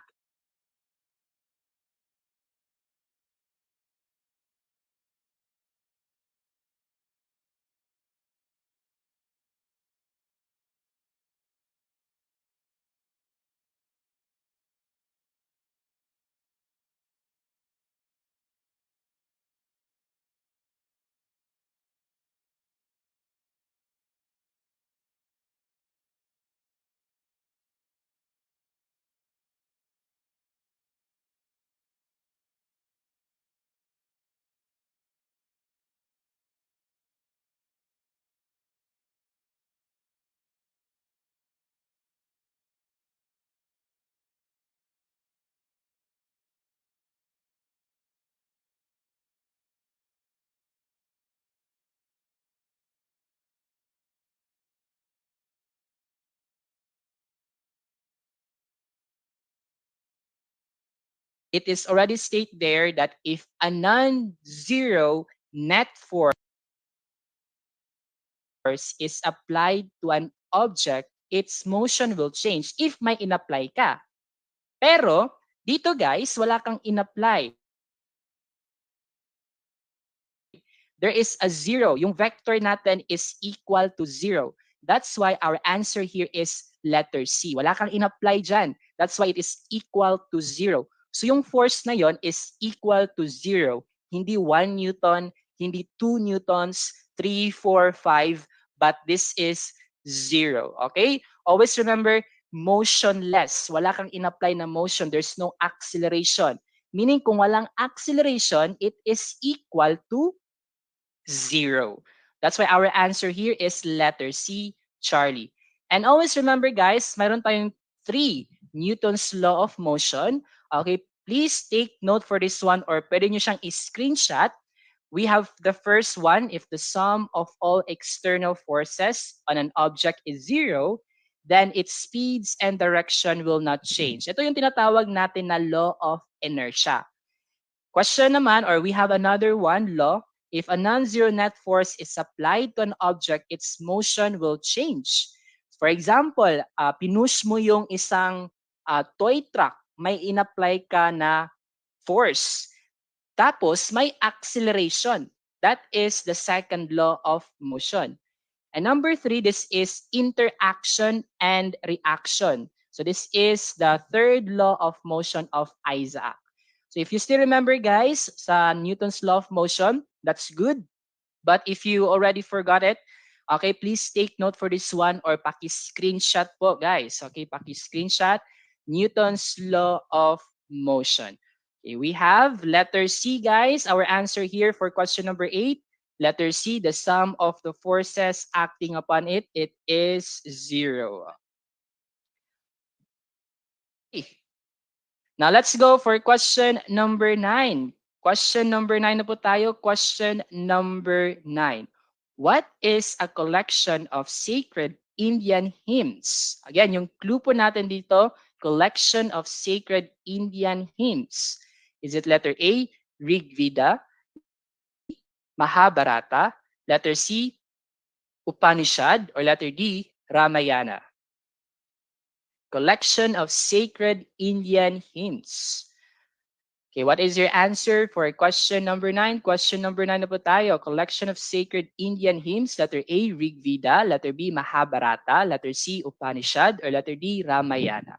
it is already stated there that if a non-zero net force is applied to an object, its motion will change if may inapply ka. Pero, dito guys, wala kang inapply. There is a zero. Yung vector natin is equal to zero. That's why our answer here is letter C. Wala kang in-apply dyan. That's why it is equal to zero. So yung force na yon is equal to zero. Hindi 1 Newton, hindi 2 Newtons, 3, 4, 5, but this is zero. Okay? Always remember, motionless. Wala kang in-apply na motion. There's no acceleration. Meaning kung walang acceleration, it is equal to zero. That's why our answer here is letter C, Charlie. And always remember guys, mayroon tayong 3 Newton's law of motion. Okay, please take note for this one or pwede nyo siyang i-screenshot. We have the first one, if the sum of all external forces on an object is zero, then its speeds and direction will not change. Ito yung tinatawag natin na law of inertia. Question naman, or we have another one law. If a non-zero net force is applied to an object, its motion will change. For example, pinush mo yung isang toy truck, may inapply ka na force. Tapos, may acceleration. That is the second law of motion. And number 3, this is interaction and reaction. So this is the third law of motion of Isaac. So if you still remember guys, sa Newton's law of motion, that's good. But if you already forgot it, okay, please take note for this one or paki-screenshot po guys. Okay, paki-screenshot Newton's law of motion. Okay, we have letter C guys, our answer here for question number 8. Letter C, the sum of the forces acting upon it, it is zero. Okay. Now let's go for question number 9. Question number 9 na po tayo. Question number 9. What is a collection of sacred Indian hymns? Again, yung clue po natin dito, collection of sacred Indian hymns. Is it letter A, Rig Veda, letter B, Mahabharata, letter C, Upanishad, or letter D, Ramayana? Collection of sacred Indian hymns. Okay, what is your answer for question number 9? Question number 9 na po tayo. Collection of sacred Indian hymns. Letter A, Rig Veda. Letter B, Mahabharata. Letter C, Upanishad. Or letter D, Ramayana.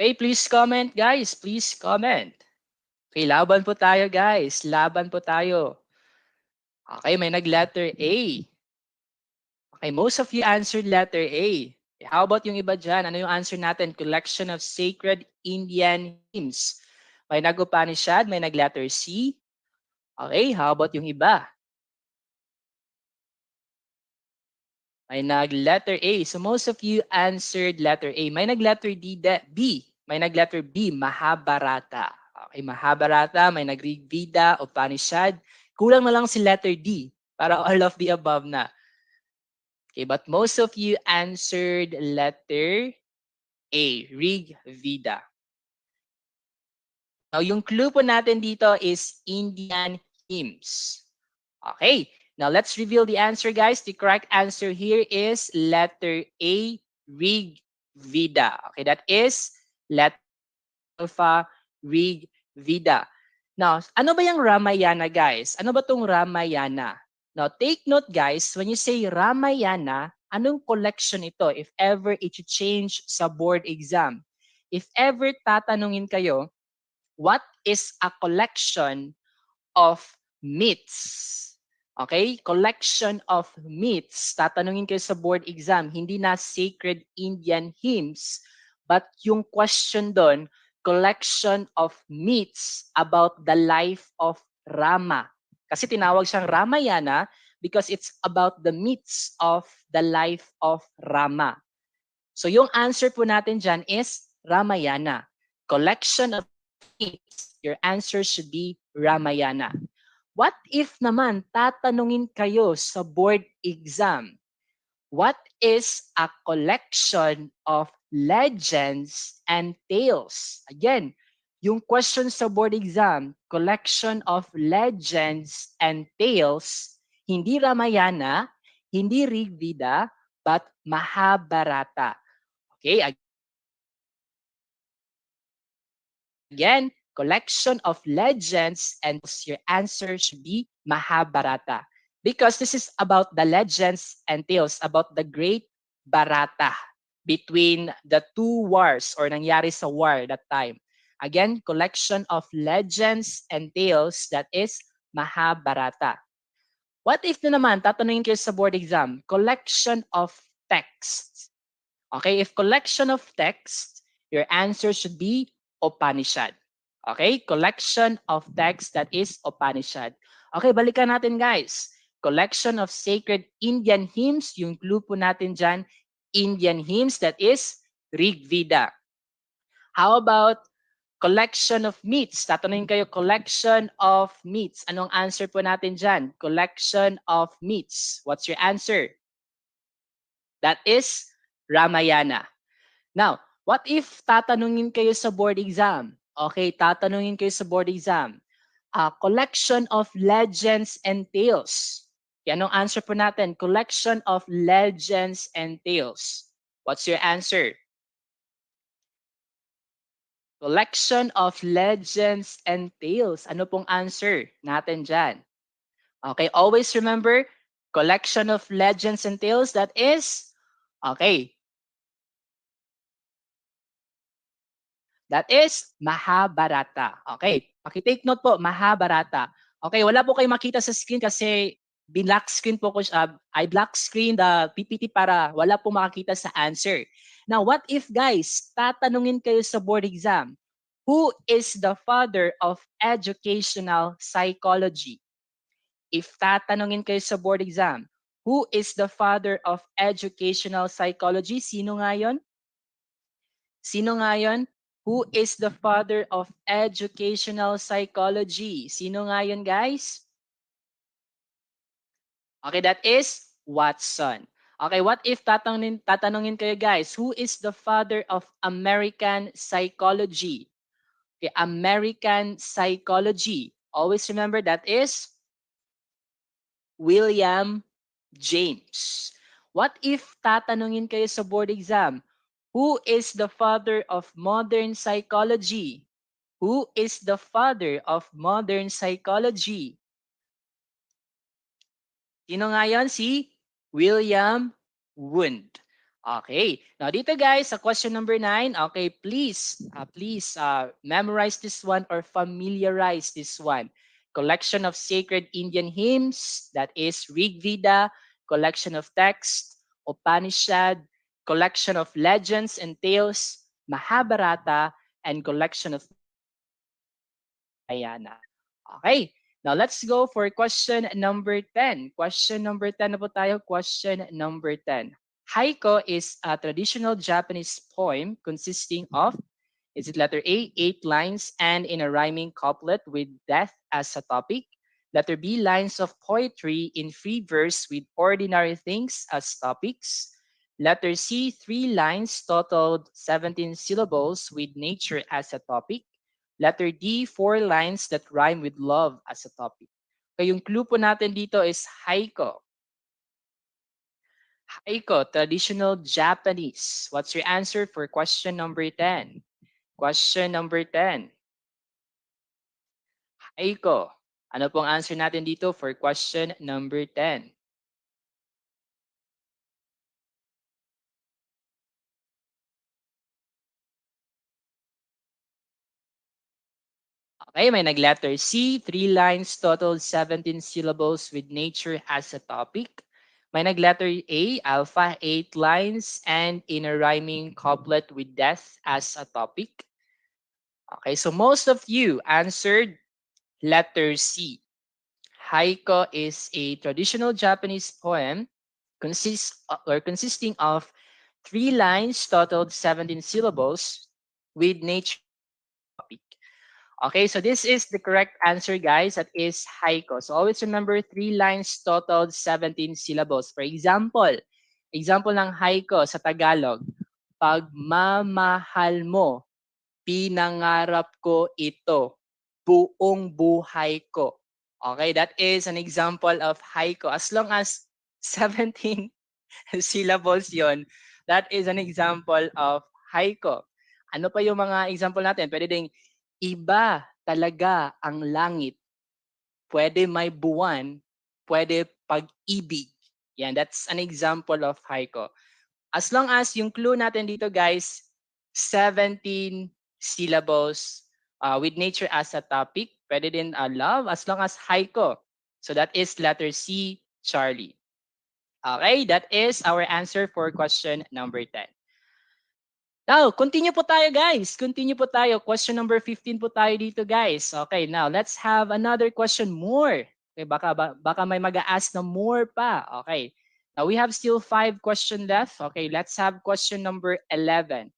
Okay, please comment guys. Please comment. Okay, laban po tayo guys. Laban po tayo. Okay, may nag-letter A. Okay, most of you answered letter A. Okay, how about yung iba dyan? Ano yung answer natin? Collection of sacred Indian hymns. May nag-Upanishad, may nag-letter C. Okay, how about yung iba? May nag-letter A. So most of you answered letter A. May nag-letter B. May nag-letter B, Mahabharata. Okay, Mahabharata, may nag-Rig Veda, Upanishad. Kulang na lang si letter D para all of the above na. Okay, but most of you answered letter A, Rig Veda. Now, yung clue po natin dito is Indian hymns. Okay, now let's reveal the answer, guys. The correct answer here is letter A, Rig Veda. Okay, that is letter Alpha Rig Veda. Now, ano ba yung Ramayana, guys? Ano ba tong Ramayana? Now, take note, guys, when you say Ramayana, anong collection ito if ever it change sa board exam? If ever tatanungin kayo, what is a collection of myths? Okay? Collection of myths. Tatanungin kayo sa board exam, hindi na sacred Indian hymns, but yung question doon, collection of myths about the life of Rama. Kasi tinawag siyang Ramayana because it's about the myths of the life of Rama. So yung answer po natin dyan is Ramayana. Collection of myths. Your answer should be Ramayana. What if naman tatanungin kayo sa board exam? What is a collection of legends and tales? Again, yung question sa board exam, collection of legends and tales, hindi Ramayana, hindi Rigveda, but Mahabharata. Okay, again, collection of legends and your answer should be Mahabharata. Because this is about the legends and tales about the great Barata between the two wars or nangyari sa war that time. Again, collection of legends and tales that is Mahabharata. What if na naman, tatanungin kayo sa board exam, collection of texts. Okay, if collection of text, your answer should be Upanishad. Okay, collection of text that is Upanishad. Okay, balikan natin guys. Collection of sacred Indian hymns, yung clue po natin dyan, Indian hymns that is Rig Veda. How about collection of meats? Tatanungin kayo, collection of meats. Anong answer po natin dyan? Collection of meats. What's your answer? That is Ramayana. Now, what if tatanungin kayo sa board exam? Okay, tatanungin kayo sa board exam. A collection of legends and tales. Yan ang answer po natin. Collection of legends and tales. What's your answer? Collection of legends and tales. Ano pong answer natin dyan? Okay, always remember, collection of legends and tales, that is, okay, that is Mahabharata. Okay, paki-take note po, Mahabharata. Okay, wala po kayo makita sa screen kasi black screen po ko I black screen the PPT para wala po makakita sa answer. Now, what if guys, tatanungin kayo sa board exam, who is the father of educational psychology? If tatanungin kayo sa board exam, who is the father of educational psychology? Sino nga yon? Sino nga yun? Who is the father of educational psychology? Sino nga yun, guys? Okay, that is Watson. Okay, what if tatanungin kayo, guys, who is the father of American psychology? Okay, American psychology. Always remember that is William James. What if tatanungin kayo sa board exam, who is the father of modern psychology? Who is the father of modern psychology? Sino nga yun? Si William Wundt. Okay. Now dito guys, sa question number 9, okay, please memorize this one or familiarize this one. Collection of sacred Indian hymns, that is Rig Veda, collection of text, Upanishad, collection of legends and tales, Mahabharata, and collection of Ramayana. Okay. Now, let's go for question number 10. Question number 10 na po tayo. Question number 10. Haiku is a traditional Japanese poem consisting of, is it letter A, 8 lines and in a rhyming couplet with death as a topic? Letter B, lines of poetry in free verse with ordinary things as topics? Letter C, 3 lines totaled 17 syllables with nature as a topic? Letter D, 4 lines that rhyme with love as a topic. Okay, yung clue po natin dito is haiku. Haiku, traditional Japanese. What's your answer for question number 10? Question number 10. Haiku. Ano pong answer natin dito for question number 10? Okay, may nag-letter C, 3 lines, total 17 syllables with nature as a topic. May nag-letter A, alpha, 8 lines, and in a rhyming couplet with death as a topic. Okay, so most of you answered letter C. Haiku is a traditional Japanese poem consisting of 3 lines, totaled 17 syllables, with nature topic. Okay, so this is the correct answer, guys. That is haiku. So always remember 3 lines totaled 17 syllables. For example, Example ng haiku sa Tagalog, pagmamahal mo, pinangarap ko ito, buong buhay ko. Okay, that is an example of haiku. As long as 17 syllables yon, that is an example of haiku. Ano pa yung mga example natin? Pwede ding, iba talaga ang langit. Pwede may buwan, pwede pag-ibig. Yan, that's an example of haiku. As long as yung clue natin dito guys, 17 syllables with nature as a topic, pwede din love as long as haiku. So that is letter C, Charlie. Okay, that is our answer for question number 10. Now, continue po tayo guys. Continue po tayo. Question number 15 po tayo dito guys. Okay, now let's have another question more. Okay, baka may mag-a-ask na more pa. Okay. Now we have still 5 questions left. Okay, let's have question number 11.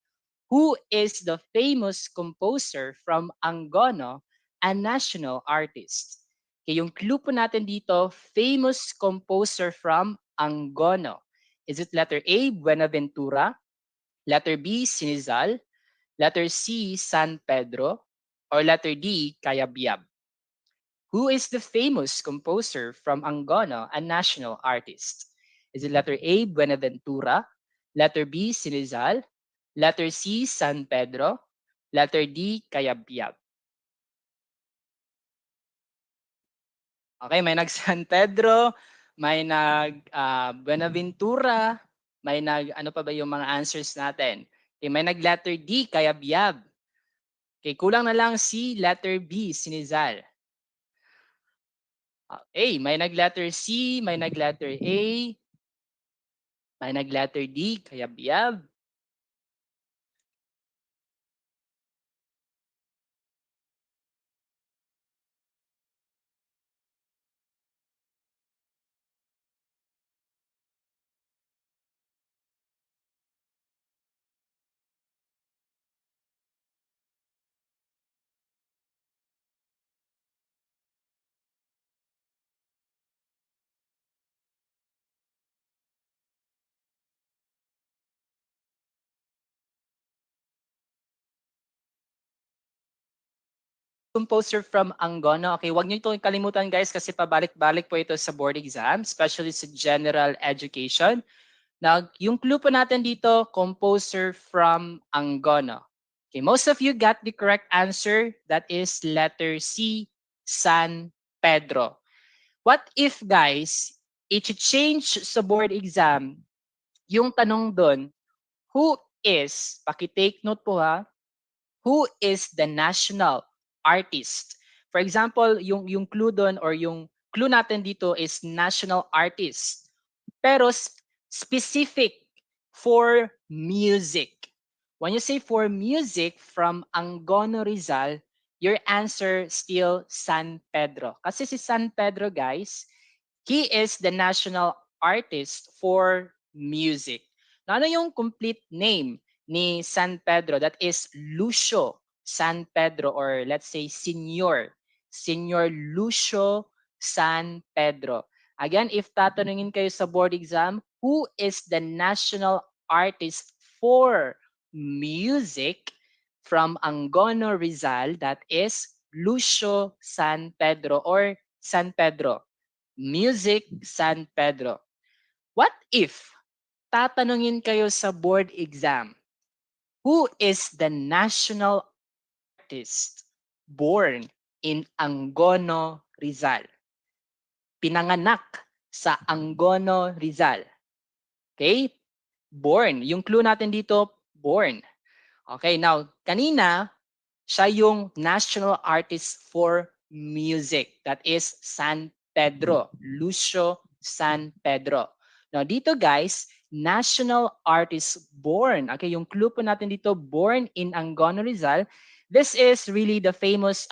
Who is the famous composer from Angono, a national artist? Okay, yung clue po natin dito, famous composer from Angono. Is it letter A, Buenaventura? Letter B, Sinizal. Letter C, San Pedro. Or letter D, Cayabyab. Who is the famous composer from Angono, a national artist? Is it letter A, Buenaventura? Letter B, Sinizal? Letter C, San Pedro? Letter D, Cayabyab. Okay, may nag San Pedro, may nag Buenaventura, may nag ano pa ba yung mga answers natin? Okay, may nag letter D, Cayabyab. Okay, kulang na lang si letter B, Sinizal. Okay, may nag-letter C, may nag-letter A, may nag-letter D, Cayabyab. Composer from Angono. Okay, wag niyo ito kalimutan guys kasi pabalik-balik po ito sa board exam, especially sa general education. Now, yung clue po natin dito, composer from Angono. Okay, most of you got the correct answer. That is letter C, San Pedro. What if guys, i-change sa board exam yung tanong doon, who is, paki-take note po ha, who is the national artist? For example, yung clue doon or yung clue natin dito is national artist. Pero specific for music. When you say for music from Angono Rizal, your answer still San Pedro. Kasi si San Pedro guys, he is the national artist for music. Na ano yung complete name ni San Pedro? That is Lucio San Pedro or let's say Senior. Senior Lucio San Pedro. Again, if tatanungin kayo sa board exam, who is the national artist for music from Angono Rizal? That is Lucio San Pedro or San Pedro. Music San Pedro. What if tatanungin kayo sa board exam, who is the national artist born in Angono, Rizal? Pinanganak sa Angono, Rizal. Okay? Born. Yung clue natin dito, born. Okay, now, kanina, siya yung national artist for music. That is San Pedro. Lucio San Pedro. Now dito guys, national artist born. Okay, yung clue po natin dito, born in Angono Rizal. This is really the famous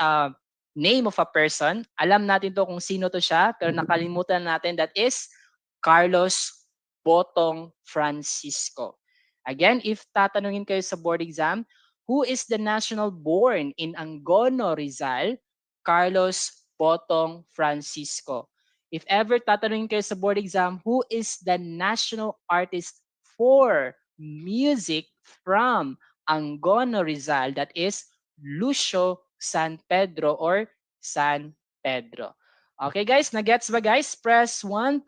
name of a person. Alam natin to kung sino to siya, pero nakalimutan natin that is Carlos Botong Francisco. Again, if tatanungin kayo sa board exam, who is the national born in Angono, Rizal? Carlos Botong Francisco. If ever tatanungin kayo sa board exam, who is the national artist for music from Angono Rizal? That is Lucio San Pedro or San Pedro. Okay guys, na-gets ba guys? Press 1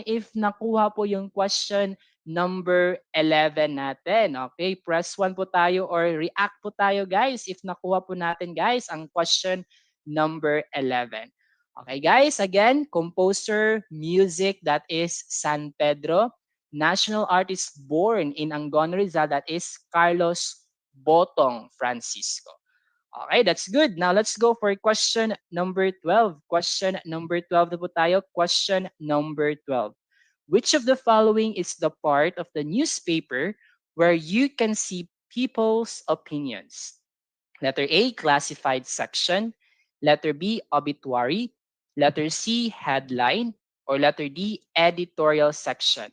if nakuha po yung question number 11 natin. Okay, press 1 po tayo or react po tayo guys if nakuha po natin guys ang question number 11. Okay guys, again, composer, music, that is San Pedro. National artist born in Angono Rizal, that is Carlos Botong Francisco. Okay, that's good. Now let's go for question number 12. Question number 12 na po tayo. Question number 12. Which of the following is the part of the newspaper where you can see people's opinions? Letter A, classified section. Letter B, obituary. Letter C, headline. Or letter D, editorial section.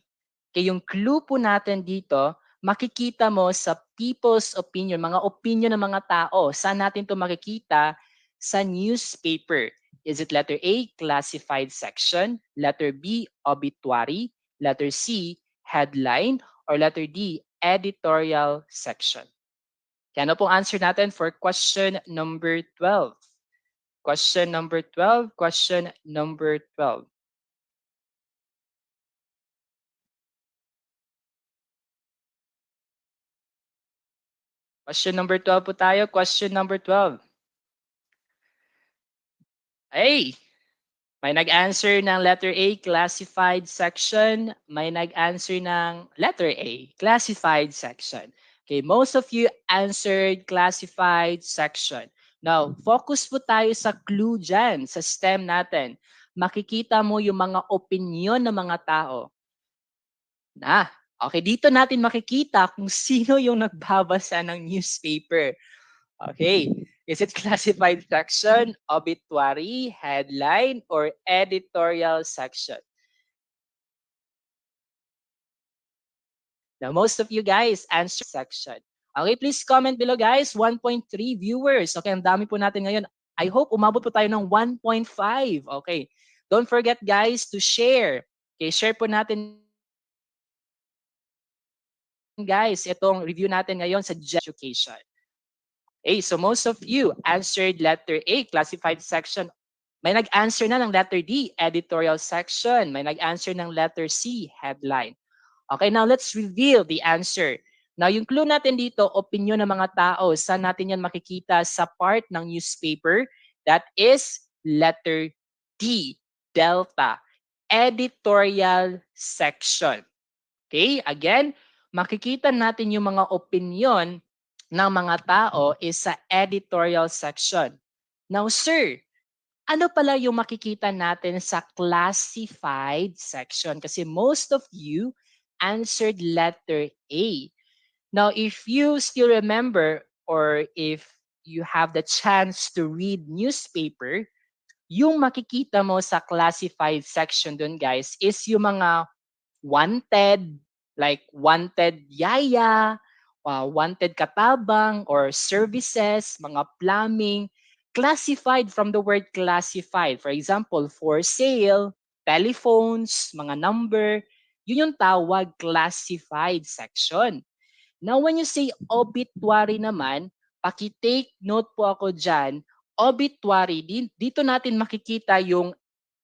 Kaya yung clue po natin dito, makikita mo sa people's opinion, mga opinion ng mga tao. Saan natin to makikita? Sa newspaper. Is it letter A, classified section? Letter B, obituary? Letter C, headline? Or letter D, editorial section? Kaya ano pong answer natin for question number 12? Question number 12, question number 12. Question number 12 po tayo, question number 12. Ay, may nag-answer ng letter A, classified section. May nag-answer ng letter A, classified section. Okay, most of you answered classified section. Now, focus po tayo sa clue dyan, sa STEM natin. Makikita mo yung mga opinion ng mga tao. Okay, dito natin makikita kung sino yung nagbabasa ng newspaper. Okay, is it classified section, obituary, headline, or editorial section? Now, most of you guys answer section. Okay, please comment below guys. 1.3 viewers. Okay, ang dami po natin ngayon. I hope umabot po tayo ng 1.5. Okay, don't forget guys to share. Okay, share po natin guys itong review natin ngayon sa education. Okay, so most of you answered letter A, classified section. May nag-answer na ng letter D, editorial section. May nag-answer ng letter C, headline. Okay, now let's reveal the answer. Now, yung clue natin dito, opinion ng mga tao. Saan natin yan makikita? Sa part ng newspaper. That is letter D, Delta, editorial section. Okay, again, makikita natin yung mga opinion ng mga tao is sa editorial section. Now, sir, ano pala yung makikita natin sa classified section? Kasi most of you answered letter A. Now, if you still remember or if you have the chance to read newspaper, yung makikita mo sa classified section dun guys is yung mga wanted, like wanted yaya, wanted katabang or services, mga plumbing, classified from the word classified. For example, for sale, telephones, mga number, yun yung tawag classified section. Now, when you say obituary naman, paki-take note po ako dyan, obituary, dito natin makikita yung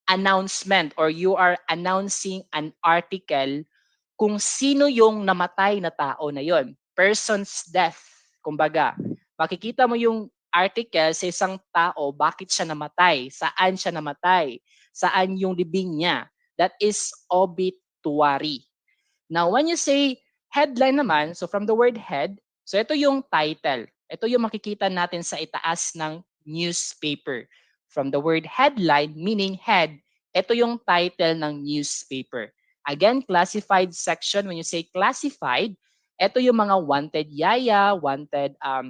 announcement or you are announcing an article kung sino yung namatay na tao na yon. Person's death. Kumbaga, makikita mo yung article sa isang tao, bakit siya namatay, saan siya namatay, saan yung libing niya. That is obituary. Now, when you say headline naman, so from the word head, so ito yung title. Ito yung makikita natin sa itaas ng newspaper. From the word headline, meaning head, ito yung title ng newspaper. Again, classified section, when you say classified, ito yung mga wanted yaya, wanted, uh,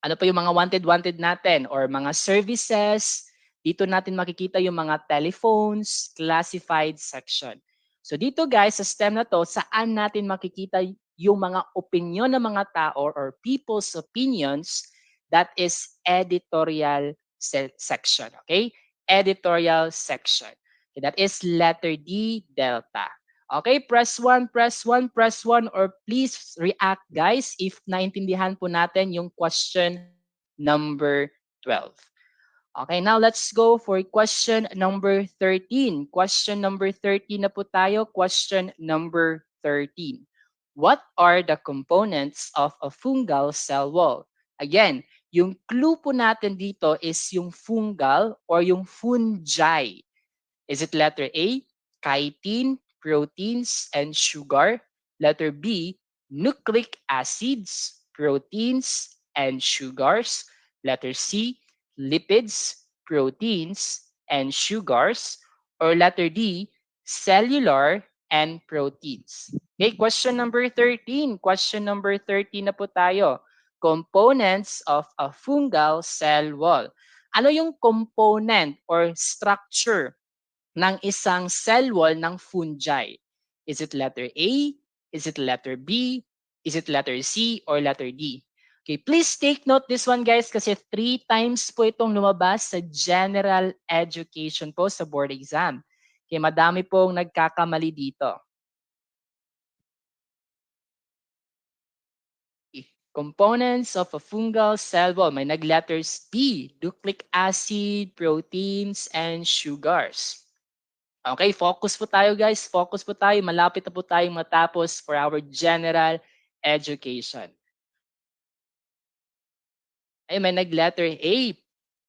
ano pa yung mga wanted natin, or mga services. Dito natin makikita yung mga telephones, classified section. So dito guys, sa STEM na to, saan natin makikita yung mga opinion ng mga tao or people's opinions, that is editorial section. Okay? Editorial section. Okay, that is letter D, delta. Okay, press 1, press 1, press 1, or please react guys if naintindihan po natin yung question number 12. Okay, now let's go for question number 13. Question number 13 na po tayo. Question number 13. What are the components of a fungal cell wall? Again, yung clue po natin dito is yung fungal or yung fungi. Is it letter A, chitin, proteins, and sugar? Letter B, nucleic acids, proteins, and sugars? Letter C, lipids, proteins, and sugars? Or letter D, cellular and proteins? Okay, question number 13. Question number 13 na po tayo. Components of a fungal cell wall. Ano yung component or structure ng isang cell wall ng fungi? Is it letter A? Is it letter B? Is it letter C or letter D? Okay, please take note this one guys kasi 3 times po itong lumabas sa general education po sa board exam. Okay, madami pong nagkakamali dito. Components of a fungal cell wall. May nag-letters B, nucleic acid, proteins, and sugars. Okay, focus po tayo guys. Focus po tayo. Malapit na po tayong matapos for our general education. Ay, may nag-letter A.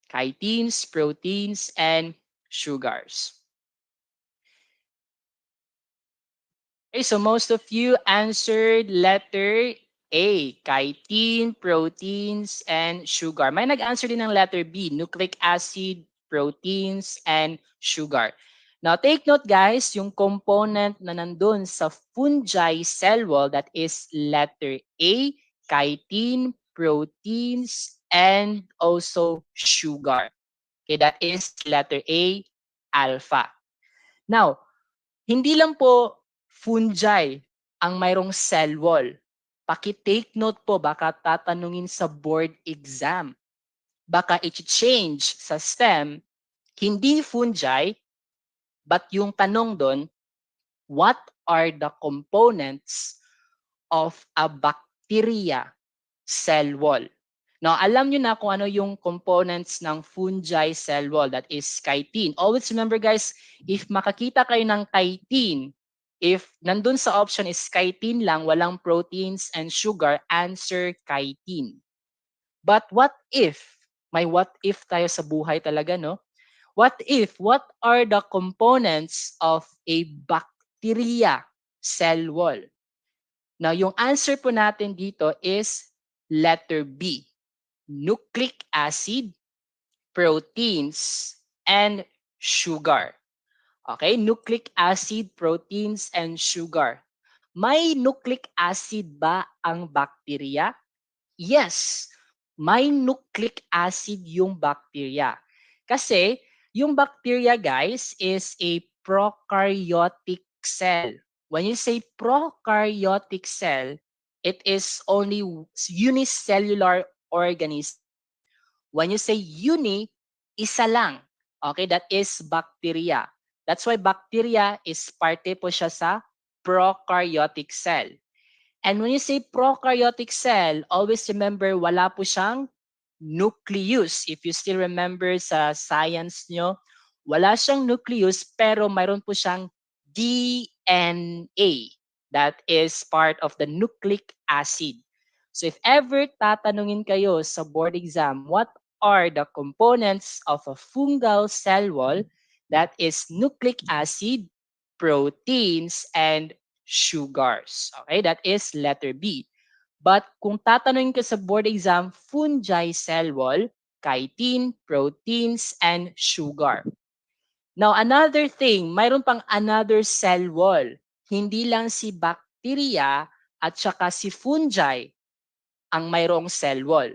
Chitins, proteins, and sugars. Okay, so most of you answered letter A, chitin, proteins, and sugar. May nag-answer din ng letter B, nucleic acid, proteins, and sugar. Now, take note guys, yung component na nandun sa fungi cell wall, that is letter A, chitin, proteins, and also sugar. Okay, that is letter A, alpha. Now, hindi lang po fungi ang mayroong cell wall. Paki-take note po, baka tatanungin sa board exam. Baka i-change sa STEM, hindi fungi, but yung tanong doon, what are the components of a bacteria cell wall? Now, alam nyo na kung ano yung components ng fungi cell wall. That is chitin. Always remember guys, if makakita kayo ng chitin, if nandun sa option is chitin lang, walang proteins and sugar, answer chitin. But what if? May what if tayo sa buhay talaga, no? What if? What are the components of a bacteria cell wall? Now, yung answer po natin dito is letter B. Nucleic acid, proteins, and sugar. Okay, nucleic acid, proteins, and sugar. May nucleic acid ba ang bacteria? Yes, may nucleic acid yung bacteria. Kasi yung bacteria guys is a prokaryotic cell. When you say prokaryotic cell, it is only unicellular organism. When you say uni, isa lang. Okay, that is bacteria. That's why bacteria is parte po siya sa prokaryotic cell. And when you say prokaryotic cell, always remember wala po siyang nucleus. If you still remember sa science nyo, wala siyang nucleus pero mayroon po siyang DNA. That is part of the nucleic acid. So if ever tatanungin kayo sa board exam, what are the components of a fungal cell wall? That is nucleic acid, proteins, and sugars. Okay, that is letter B. But kung tatanungin ka sa board exam, fungi cell wall, chitin, proteins, and sugar. Now, another thing, mayroon pang another cell wall. Hindi lang si bacteria at saka si fungi ang mayroong cell wall.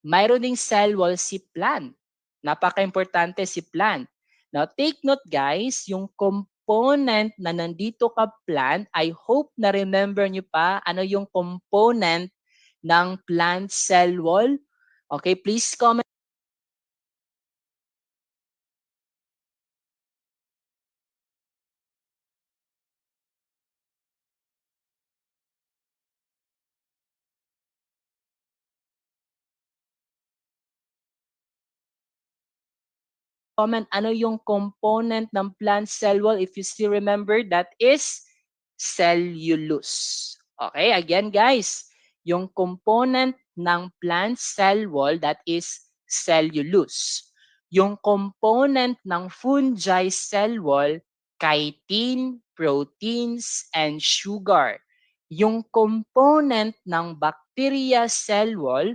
Mayroon ding cell wall si plant. Napaka-importante si plant. Now, take note guys, yung component na nandito ka plant, I hope na remember nyo pa ano yung component ng plant cell wall. Okay, please comment comment ano yung component ng plant cell wall. If you still remember, that is cellulose. Okay, again guys, yung component ng plant cell wall, that is cellulose. Yung component ng fungi cell wall, chitin, proteins, and sugar. Yung component ng bacteria cell wall,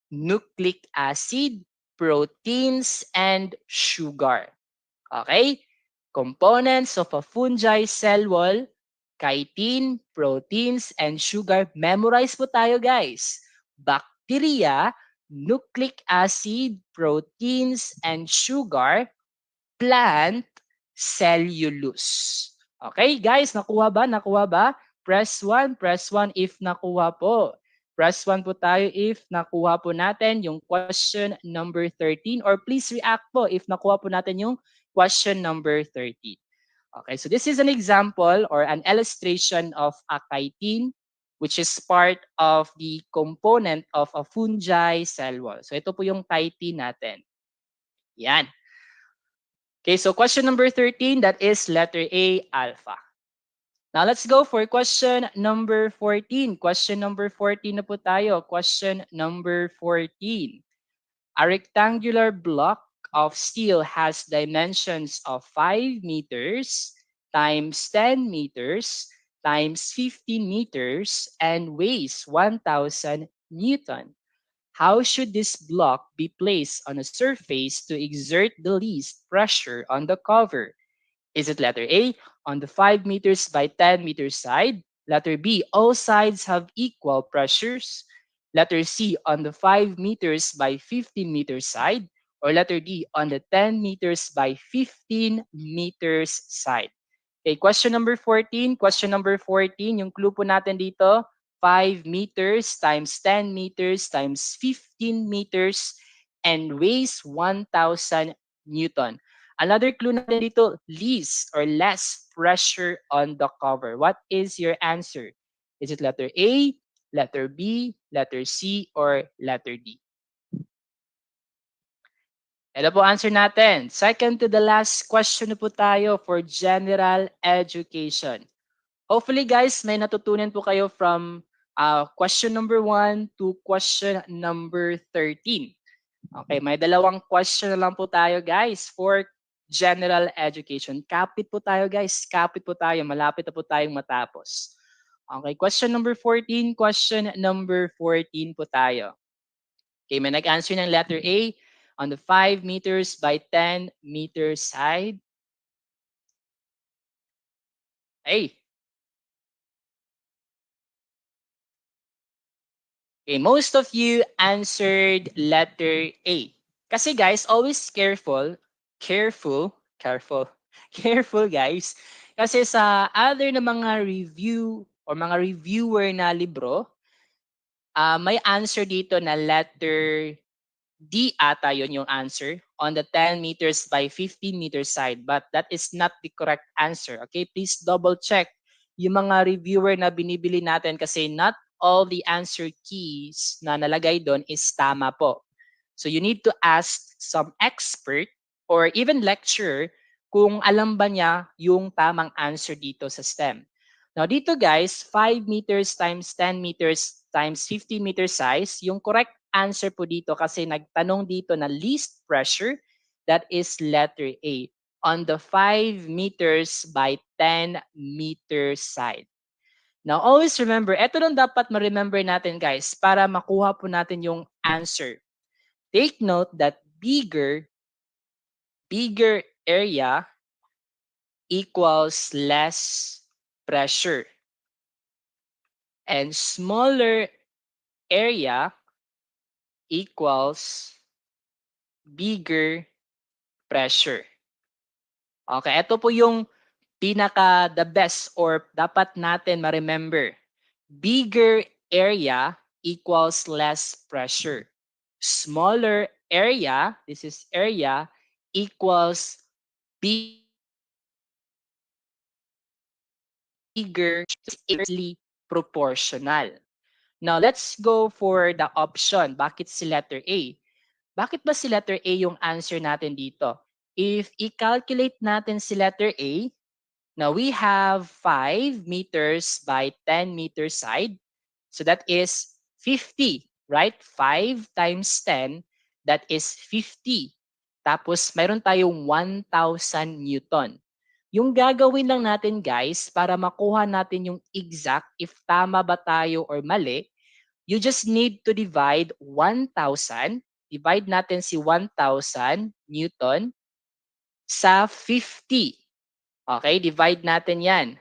nucleic acid, proteins, and sugar. Okay? Components of a fungi cell wall, chitin, proteins, and sugar. Memorize po tayo guys. Bacteria, nucleic acid, proteins, and sugar. Plant, cellulose. Okay guys, nakuha ba? Nakuha ba? Press 1 if nakuha po. Press 1 po tayo if nakuha po natin yung question number 13, or please react po if nakuha po natin yung question number 13. Okay, so this is an example or an illustration of a chitin, which is part of the component of a fungi cell wall. So ito po yung chitin natin. Yan. Okay, so question number 13, that is letter A, alpha. Now let's go for question number 14. Question number 14 na po tayo. Question number 14. A rectangular block of steel has dimensions of 5 meters times 10 meters times 15 meters and weighs 1,000 Newton. How should this block be placed on a surface to exert the least pressure on the cover? Is it letter A, on the 5 meters by 10 meters side? Letter B, all sides have equal pressures? Letter C, on the 5 meters by 15 meters side? Or letter D, on the 10 meters by 15 meters side? Okay, question number 14. Question number 14, yung clue po natin dito, 5 meters times 10 meters times 15 meters and weighs 1,000 Newton. Another clue natin dito, least or less pressure on the cover. What is your answer? Is it letter A, letter B, letter C, or letter D? Ito po answer natin. Second to the last question na po tayo for general education. Hopefully guys, may natutunan po kayo from question number 1 to question number 13. Okay, may dalawang question na lang po tayo guys for general education. Kapit po tayo guys, kapit po tayo. Malapit na po tayong matapos. Okay, question number 14, question number 14 po tayo. Okay, may nag-answer ng letter A on the 5 meters by 10 meters side. Hey, okay, most of you answered letter A. Kasi guys, always careful, careful guys. Kasi sa other na mga review or mga reviewer na libro, may answer dito na letter D ata yon yung answer on the 10 meters by 15 meters side. But that is not the correct answer. Okay, please double check yung mga reviewer na binibili natin kasi not all the answer keys na nalagay doon is tama po. So you need to ask some expert or even lecturer kung alam ba niya yung tamang answer dito sa STEM. Now dito guys, 5 meters times 10 meters times 15 meters size, yung correct answer po dito kasi nagtanong dito na least pressure, that is letter A, on the 5 meters by 10 meters side. Now, always remember, ito lang dapat ma-remember natin guys para makuha po natin yung answer. Take note that bigger area equals less pressure. And smaller area equals bigger pressure. Okay, ito po yung pinaka the best or dapat natin ma-remember. Bigger area equals less pressure. Smaller area, this is area, equals bigger, inversely proportional. Now, let's go for the option. Bakit si letter A? Bakit ba si letter A yung answer natin dito? If i-calculate natin si letter A, now we have 5 meters by 10 meter side. So that is 50, right? 5 times 10, that is 50. Tapos mayroon tayong 1,000 Newton. Yung gagawin lang natin guys para makuha natin yung exact if tama ba tayo or mali, you just need to divide 1,000. Divide natin si 1,000 Newton sa 50. Okay, divide natin yan.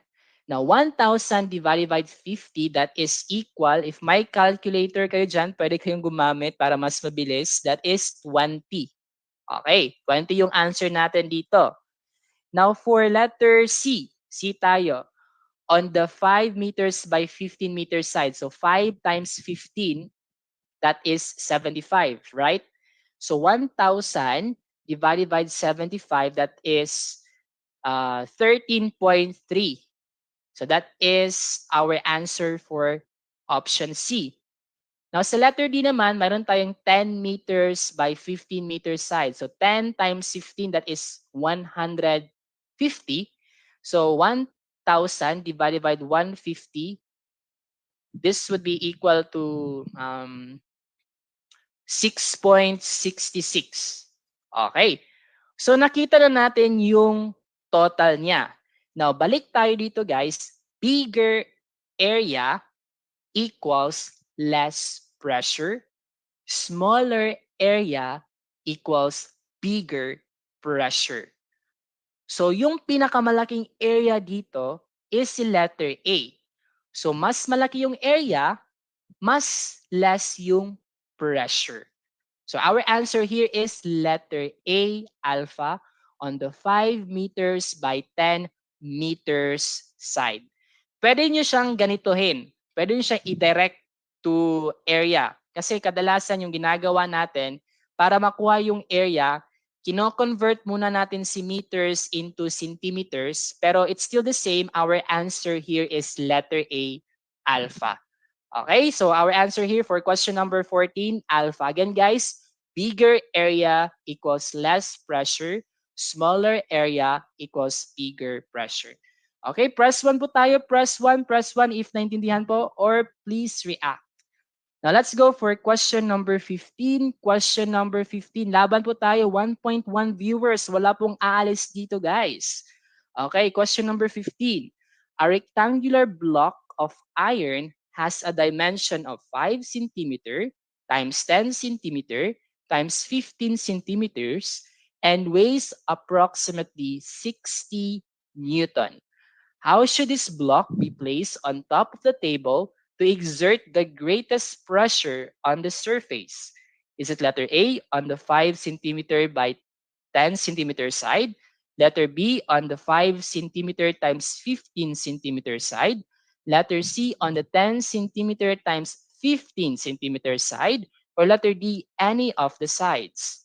Now, 1,000 divided by 50, that is equal, if may calculator kayo dyan, pwede kayong gumamit para mas mabilis, that is 20. Okay, 20 yung answer natin dito. Now, for letter C, C tayo. On the 5 meters by 15 meter side, so 5 times 15, that is 75, right? So 1,000 divided by 75, that is 13.3. So that is our answer for option C. Now sa letter D naman, mayroon tayong 10 meters by 15 meters side. So 10 times 15, that is 150. So 1,000 divided by 150, this would be equal to 6.66. Okay. So nakita na natin yung total niya. Now, balik tayo dito guys. Bigger area equals less pressure. Smaller area equals bigger pressure. So, yung pinakamalaking area dito is si letter A. So, mas malaki yung area, mas less yung pressure. So our answer here is letter A, alpha, on the 5 meters by 10 meters side. Pwede nyo siyang ganituhin. Pwede nyo siyang i-direct to area. Kasi kadalasan yung ginagawa natin, para makuha yung area, kino-convert muna natin si meters into centimeters. Pero it's still the same. Our answer here is letter A, alpha. Okay, so our answer here for question number 14, alpha. Again, guys, bigger area equals less pressure. Smaller area equals bigger pressure. Okay, press 1 po tayo. Press 1 if naintindihan po, or please react. Now, let's go for question number 15. Question number 15. Laban po tayo. 1.1 viewers. Wala pong aalis dito, guys. Okay, question number 15. A rectangular block of iron has a dimension of 5 centimeter times 10 centimeter times 15 centimeters and weighs approximately 60 Newton. How should this block be placed on top of the table to exert the greatest pressure on the surface? Is it letter A on the 5 centimeter by 10 centimeter side, letter B on the 5 centimeter times 15 centimeter side, letter C on the 10 centimeter times 15 centimeter side, or letter D, any of the sides?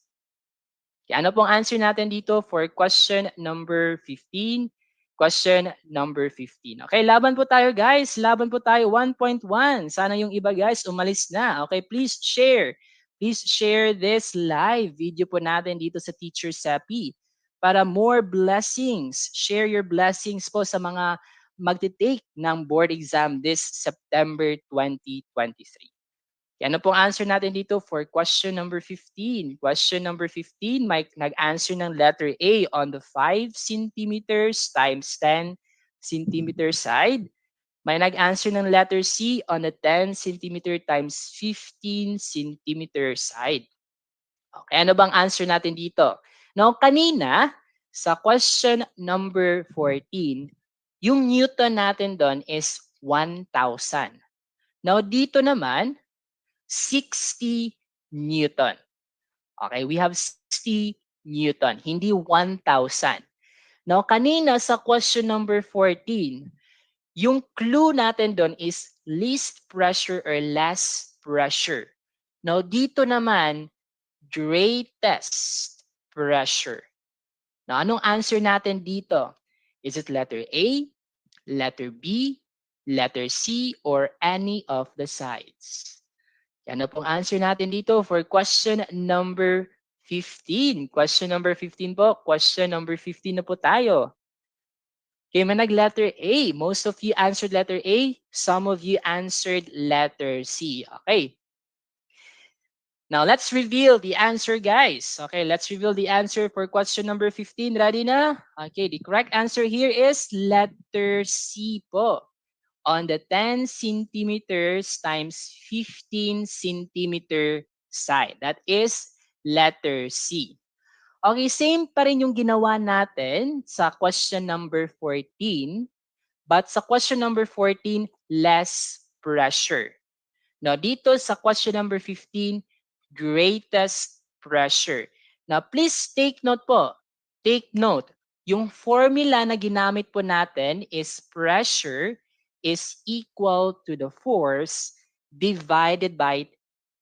Okay, ano pong answer natin dito for question number 15? Question number 15. Okay, laban po tayo guys. Laban po tayo 1.1. Sana yung iba guys umalis na. Okay, please share. Please share this live video po natin dito sa Teacher Sepi para more blessings. Share your blessings po sa mga magte-take ng board exam this September 2023. Ano pong answer natin dito for question number 15? Question number 15, may nag-answer ng letter A on the 5 centimeters times 10 centimeter side. May nag-answer ng letter C on the 10 centimeter times 15 centimeter side. Okay, ano bang answer natin dito? Now, kanina, sa question number 14, yung Newton natin doon is 1,000. Now, dito naman, 60 Newton. Okay, we have 60 Newton, hindi 1,000. Now, kanina sa question number 14, yung clue natin doon is least pressure or less pressure. Now, dito naman, greatest pressure. Now, anong answer natin dito? Is it letter A, letter B, letter C, or any of the sides? Yan na pong answer natin dito for question number 15. Question number 15 po. Question number 15 na po tayo. Okay, may nag-letter A. Most of you answered letter A. Some of you answered letter C. Okay. Now, let's reveal the answer, guys. Okay, let's reveal the answer for question number 15. Ready na? Okay, the correct answer here is letter C po. On the 10 centimeters times 15 centimeter side. That is letter C. Okay, same pa rin yung ginawa natin sa question number 14. But sa question number 14, less pressure. Now, dito sa question number 15, greatest pressure. Now, please take note po. Take note. Yung formula na ginamit po natin is pressure is equal to the force divided by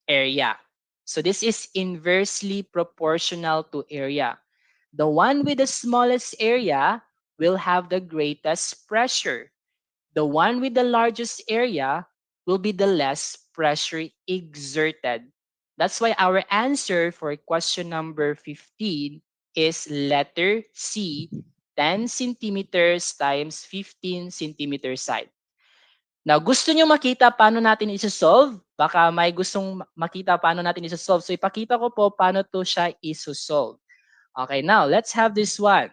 area. So this is inversely proportional to area. The one with the smallest area will have the greatest pressure. The one with the largest area will be the less pressure exerted. That's why our answer for question number 15 is letter C, 10 centimeters times 15 centimeter side. Now, gusto nyo makita paano natin isosolve? Baka may gustong makita paano natin isosolve. So, ipakita ko po paano to siya isosolve. Okay, now, let's have this one.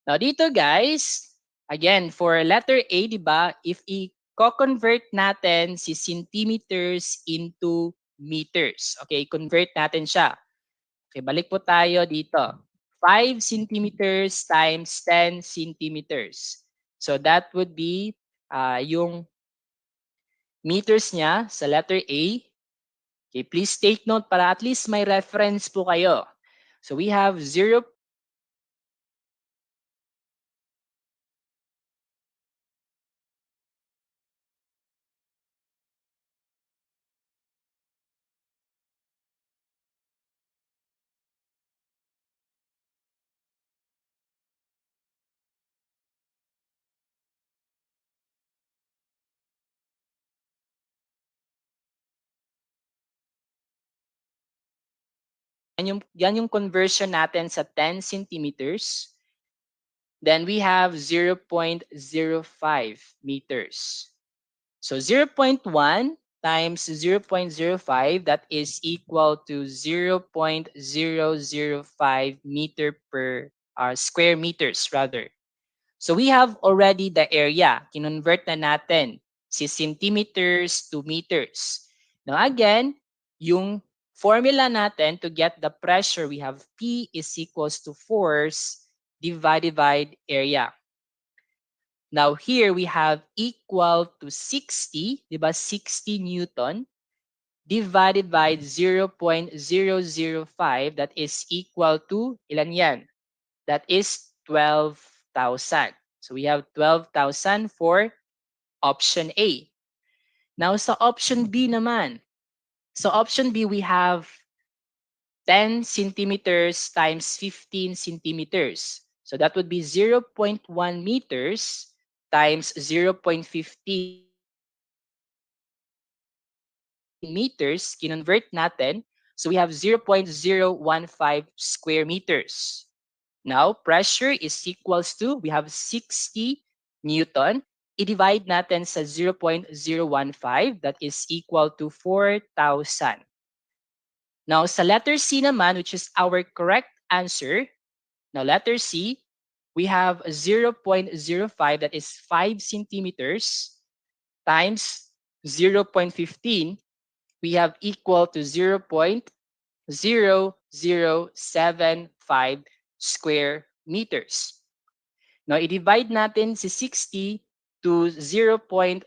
Now dito guys, again, for letter A, di ba, if i-convert natin si centimeters into meters. Okay, convert natin siya. Okay, balik po tayo dito. 5 centimeters times 10 centimeters. So that would be yung meters niya sa letter A. Okay, please take note para at least may reference po kayo. So we have 0. Yan yung conversion natin sa 10 centimeters. Then we have 0.05 meters. So 0.1 times 0.05, that is equal to 0.005 meter per square meters rather. So we have already the area. Kinonvert na natin si centimeters to meters. Now again, yung formula natin to get the pressure, we have P is equals to force divided by area. Now here we have equal to 60, di ba? 60 Newton divided by 0.005, that is equal to ilan yan? That is 12,000. So we have 12,000 for option A. Now sa option B naman. So option B, we have 10 centimeters times 15 centimeters. So that would be 0.1 meters times 0.15 meters. Kinonvert natin. So we have 0.015 square meters. Now, pressure is equals to, we have 60 Newton. I-divide natin sa 0.015, that is equal to 4,000. Now, sa letter C naman, which is our correct answer, now letter C, we have 0.05, that is 5 centimeters, times 0.15, we have equal to 0.0075 square meters. Now, i-divide natin si 60 to 0.0075,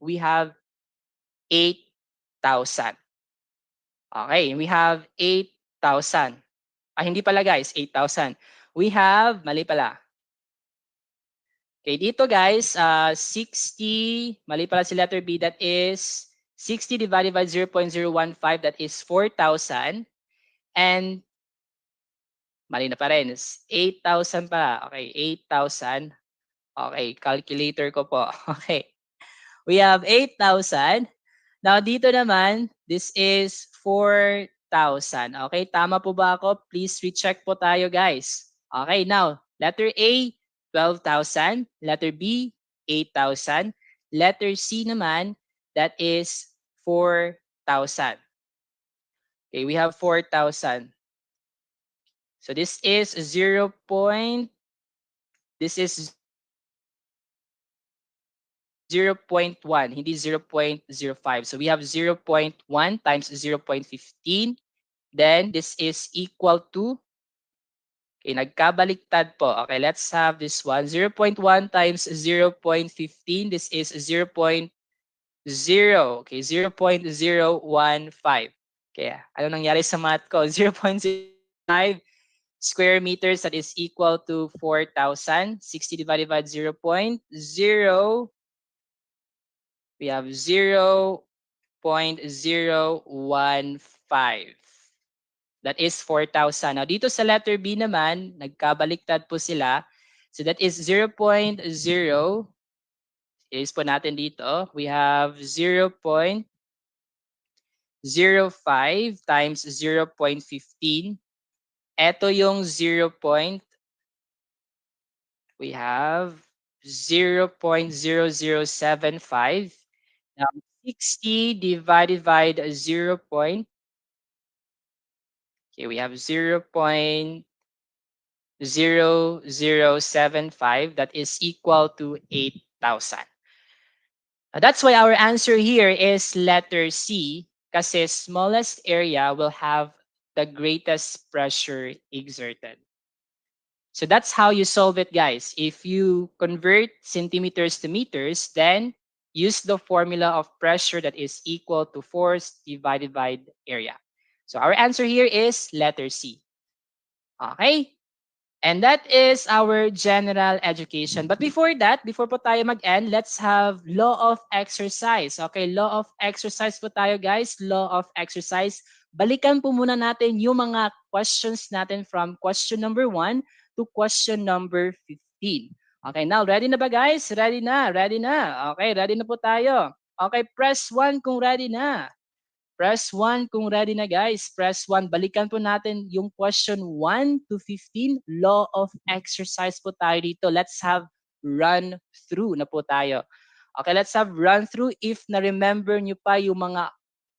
we have 8,000. Okay, we have 8,000. Hindi pala guys, 8,000. We have, mali pala. Okay, dito guys, 60, mali pala si letter B, that is 60 divided by 0.015, that is 4,000. And mali na pa rin, 8,000 pa. Okay, 8,000. Okay, calculator ko po. Okay. We have 8,000. Now, dito naman, this is 4,000. Okay, tama po ba ako? Please recheck po tayo guys. Okay, now, letter A, 12,000. Letter B, 8,000. Letter C naman, that is 4,000. Okay, we have 4,000. So this is 0. This is 0.1, hindi 0.05. So we have 0.1 times 0.15. Then this is equal to, okay, nagkabaliktad po. Okay, let's have this one. 0.1 times 0.15. This is 0.0. Okay, 0.015. Okay, ano nangyari sa math ko? 0.05 square meters, that is equal to 4,000. 60 divided by 0.0. We have 0.015. That is 4,000. Now, dito sa letter B naman, nagkabaliktad po sila. So, that is 0.0. Is po natin dito. We have 0.05 times 0.15. Ito yung 0. We have 0.0075. Now, 60 divided by the 0. Okay, we have 0.0075. That is equal to 8,000. That's why our answer here is letter C, kasi smallest area will have the greatest pressure exerted. So that's how you solve it, guys. If you convert centimeters to meters, then use the formula of pressure that is equal to force divided by the area. So our answer here is letter C. Okay? And that is our general education. But before that, before po tayo mag-end, let's have law of exercise. Okay, law of exercise po tayo guys. Law of exercise. Balikan po muna natin yung mga questions natin from question number 1 to question number 15. Okay, now ready na ba guys? Ready na, ready na. Okay, ready na po tayo. Okay, press 1 kung ready na. Press 1 kung ready na guys. Press 1. Balikan po natin yung question 1 to 15. Law of exercise po tayo dito. Let's have run through na po tayo. Okay, let's have run through if na-remember nyo pa yung mga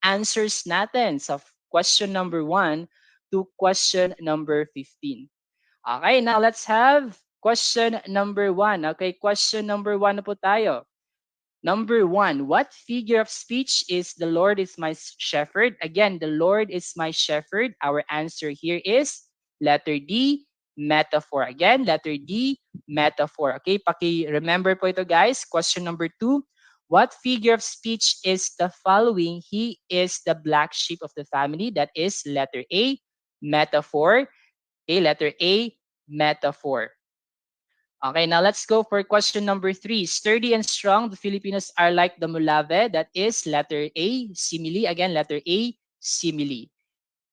answers natin sa question number 1 to question number 15. Okay, now let's have question number 1. Okay, question number 1 na po tayo. Number 1, what figure of speech is the Lord is my shepherd? Again, the Lord is my shepherd. Our answer here is letter D, metaphor. Again, letter D, metaphor. Okay, paki-remember po ito guys. Question number 2, what figure of speech is the following? He is the black sheep of the family. That is letter A, metaphor. Okay, letter A, metaphor. Okay, now let's go for question number 3. Sturdy and strong, the Filipinos are like the mulave. That is letter A, simile. Again, letter A, simile.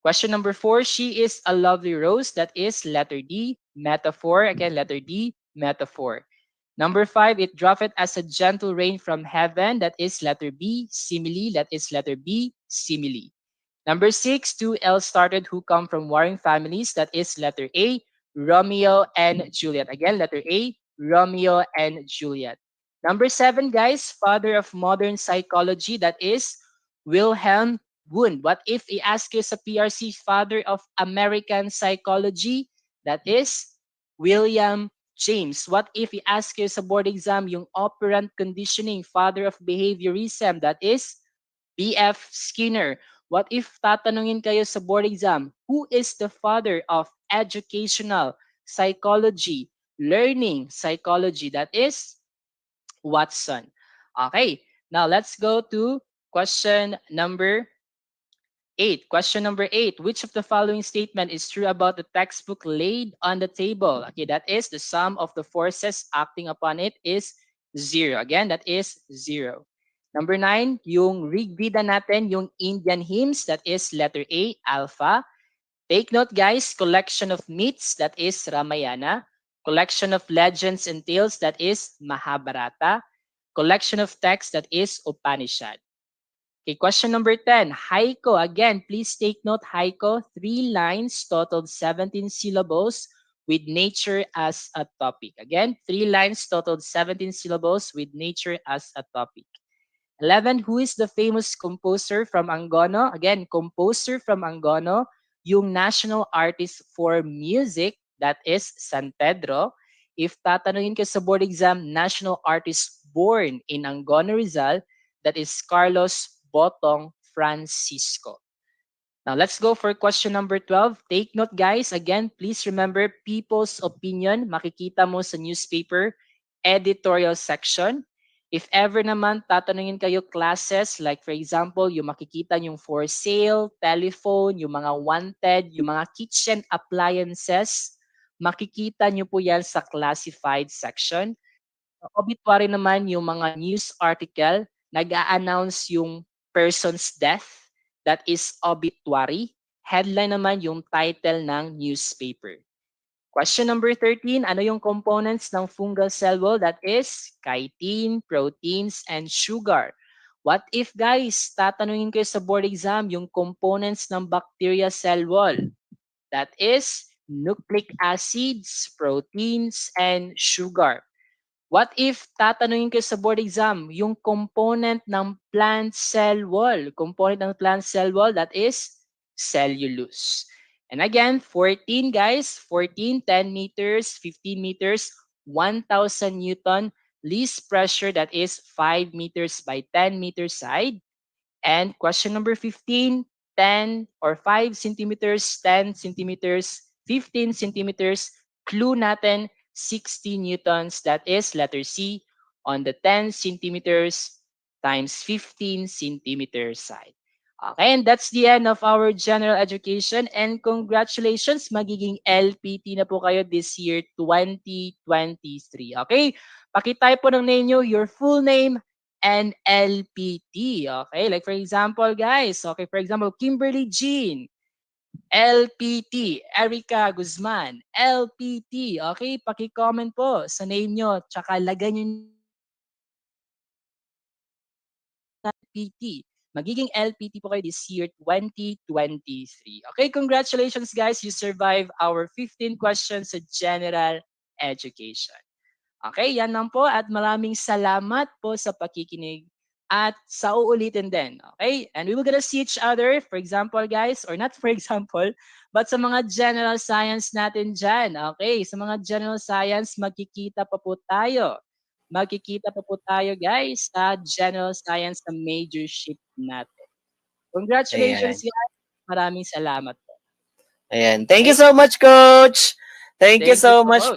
Question number 4, she is a lovely rose. That is letter D, metaphor. Again, letter D, metaphor. Number 5, it droppeth as a gentle rain from heaven. That is letter B, simile. That is letter B, simile. Number 6, two L started who come from warring families. That is letter A, Romeo and Juliet. Again, letter A, Romeo and Juliet. Number 7, guys, father of modern psychology. That is Wilhelm Wundt. What if I ask you sa PRC, father of American psychology? That is William James. What if I ask you sa board exam yung operant conditioning, father of behaviorism? That is B.F. Skinner. What if tatanungin kayo sa board exam, who is the father of educational psychology, learning psychology? That is Watson. Okay, now let's go to question number 8. Question number 8. Which of the following statement is true about the textbook laid on the table? Okay, that is the sum of the forces acting upon it is 0. Again, that is 0. Number 9, yung Rigveda natin, yung Indian hymns, that is letter A, Alpha. Take note guys, collection of myths, that is Ramayana. Collection of legends and tales, that is Mahabharata. Collection of texts, that is Upanishad. Okay, question number 10. Haiku. Again, please take note. Haiku, 3 lines, totaled 17 syllables with nature as a topic. Again, 3 lines, totaled 17 syllables with nature as a topic. 11, who is the famous composer from Angono? Again, composer from Angono, yung national artist for music, that is San Pedro. If tatanungin ka sa board exam, national artist born in Angono, Rizal, that is Carlos Botong Francisco. Now let's go for question number 12. Take note guys, again, please remember people's opinion, makikita mo sa newspaper, editorial section. If ever naman tatanungin kayo classes, like for example, yung makikita yung for sale, telephone, yung mga wanted, yung mga kitchen appliances, makikita nyo po yan sa classified section. Obituary naman yung mga news article, nag-a-announce yung person's death, that is obituary. Headline naman yung title ng newspaper. Question number 13, ano yung components ng fungal cell wall? That is chitin, proteins, and sugar. What if guys, tatanungin kayo sa board exam yung components ng bacteria cell wall? That is nucleic acids, proteins, and sugar. What if tatanungin kayo sa board exam, yung component ng plant cell wall? Component ng plant cell wall, that is cellulose. And again, 14 guys, 14, 10 meters, 15 meters, 1,000 Newton, least pressure, that is 5 meters by 10 meters side. And question number 15, 10 or 5 centimeters, 10 centimeters, 15 centimeters. Clue natin, 60 newtons. That is letter C on the 10 centimeters times 15 centimeters side. Okay, and that's the end of our general education. And congratulations, magiging LPT na po kayo this year 2023. Okay, pakitay po ng name nyo, your full name, and LPT. Okay, like for example, guys, okay, for example, Kimberly Jean, LPT, Erica Guzman, LPT. Okay, paki-comment po sa name nyo, tsaka lagay nyo LPT. Magiging LPT po kayo this year 2023. Okay, congratulations guys, you survived our 15 questions sa general education. Okay, yan lang po at maraming salamat po sa pakikinig at sa uulitin din. Okay, and we will gonna see each other, for example guys, or not for example, but sa mga general science natin dyan. Okay, sa mga general science, magkikita pa po tayo. Magkikita pa po tayo guys sa general science na majorship natin. Ayan. Congratulations guys. Maraming salamat po. Ayan. Thank you Okay? so much, Coach. Thank you Thank you so po, much Coach.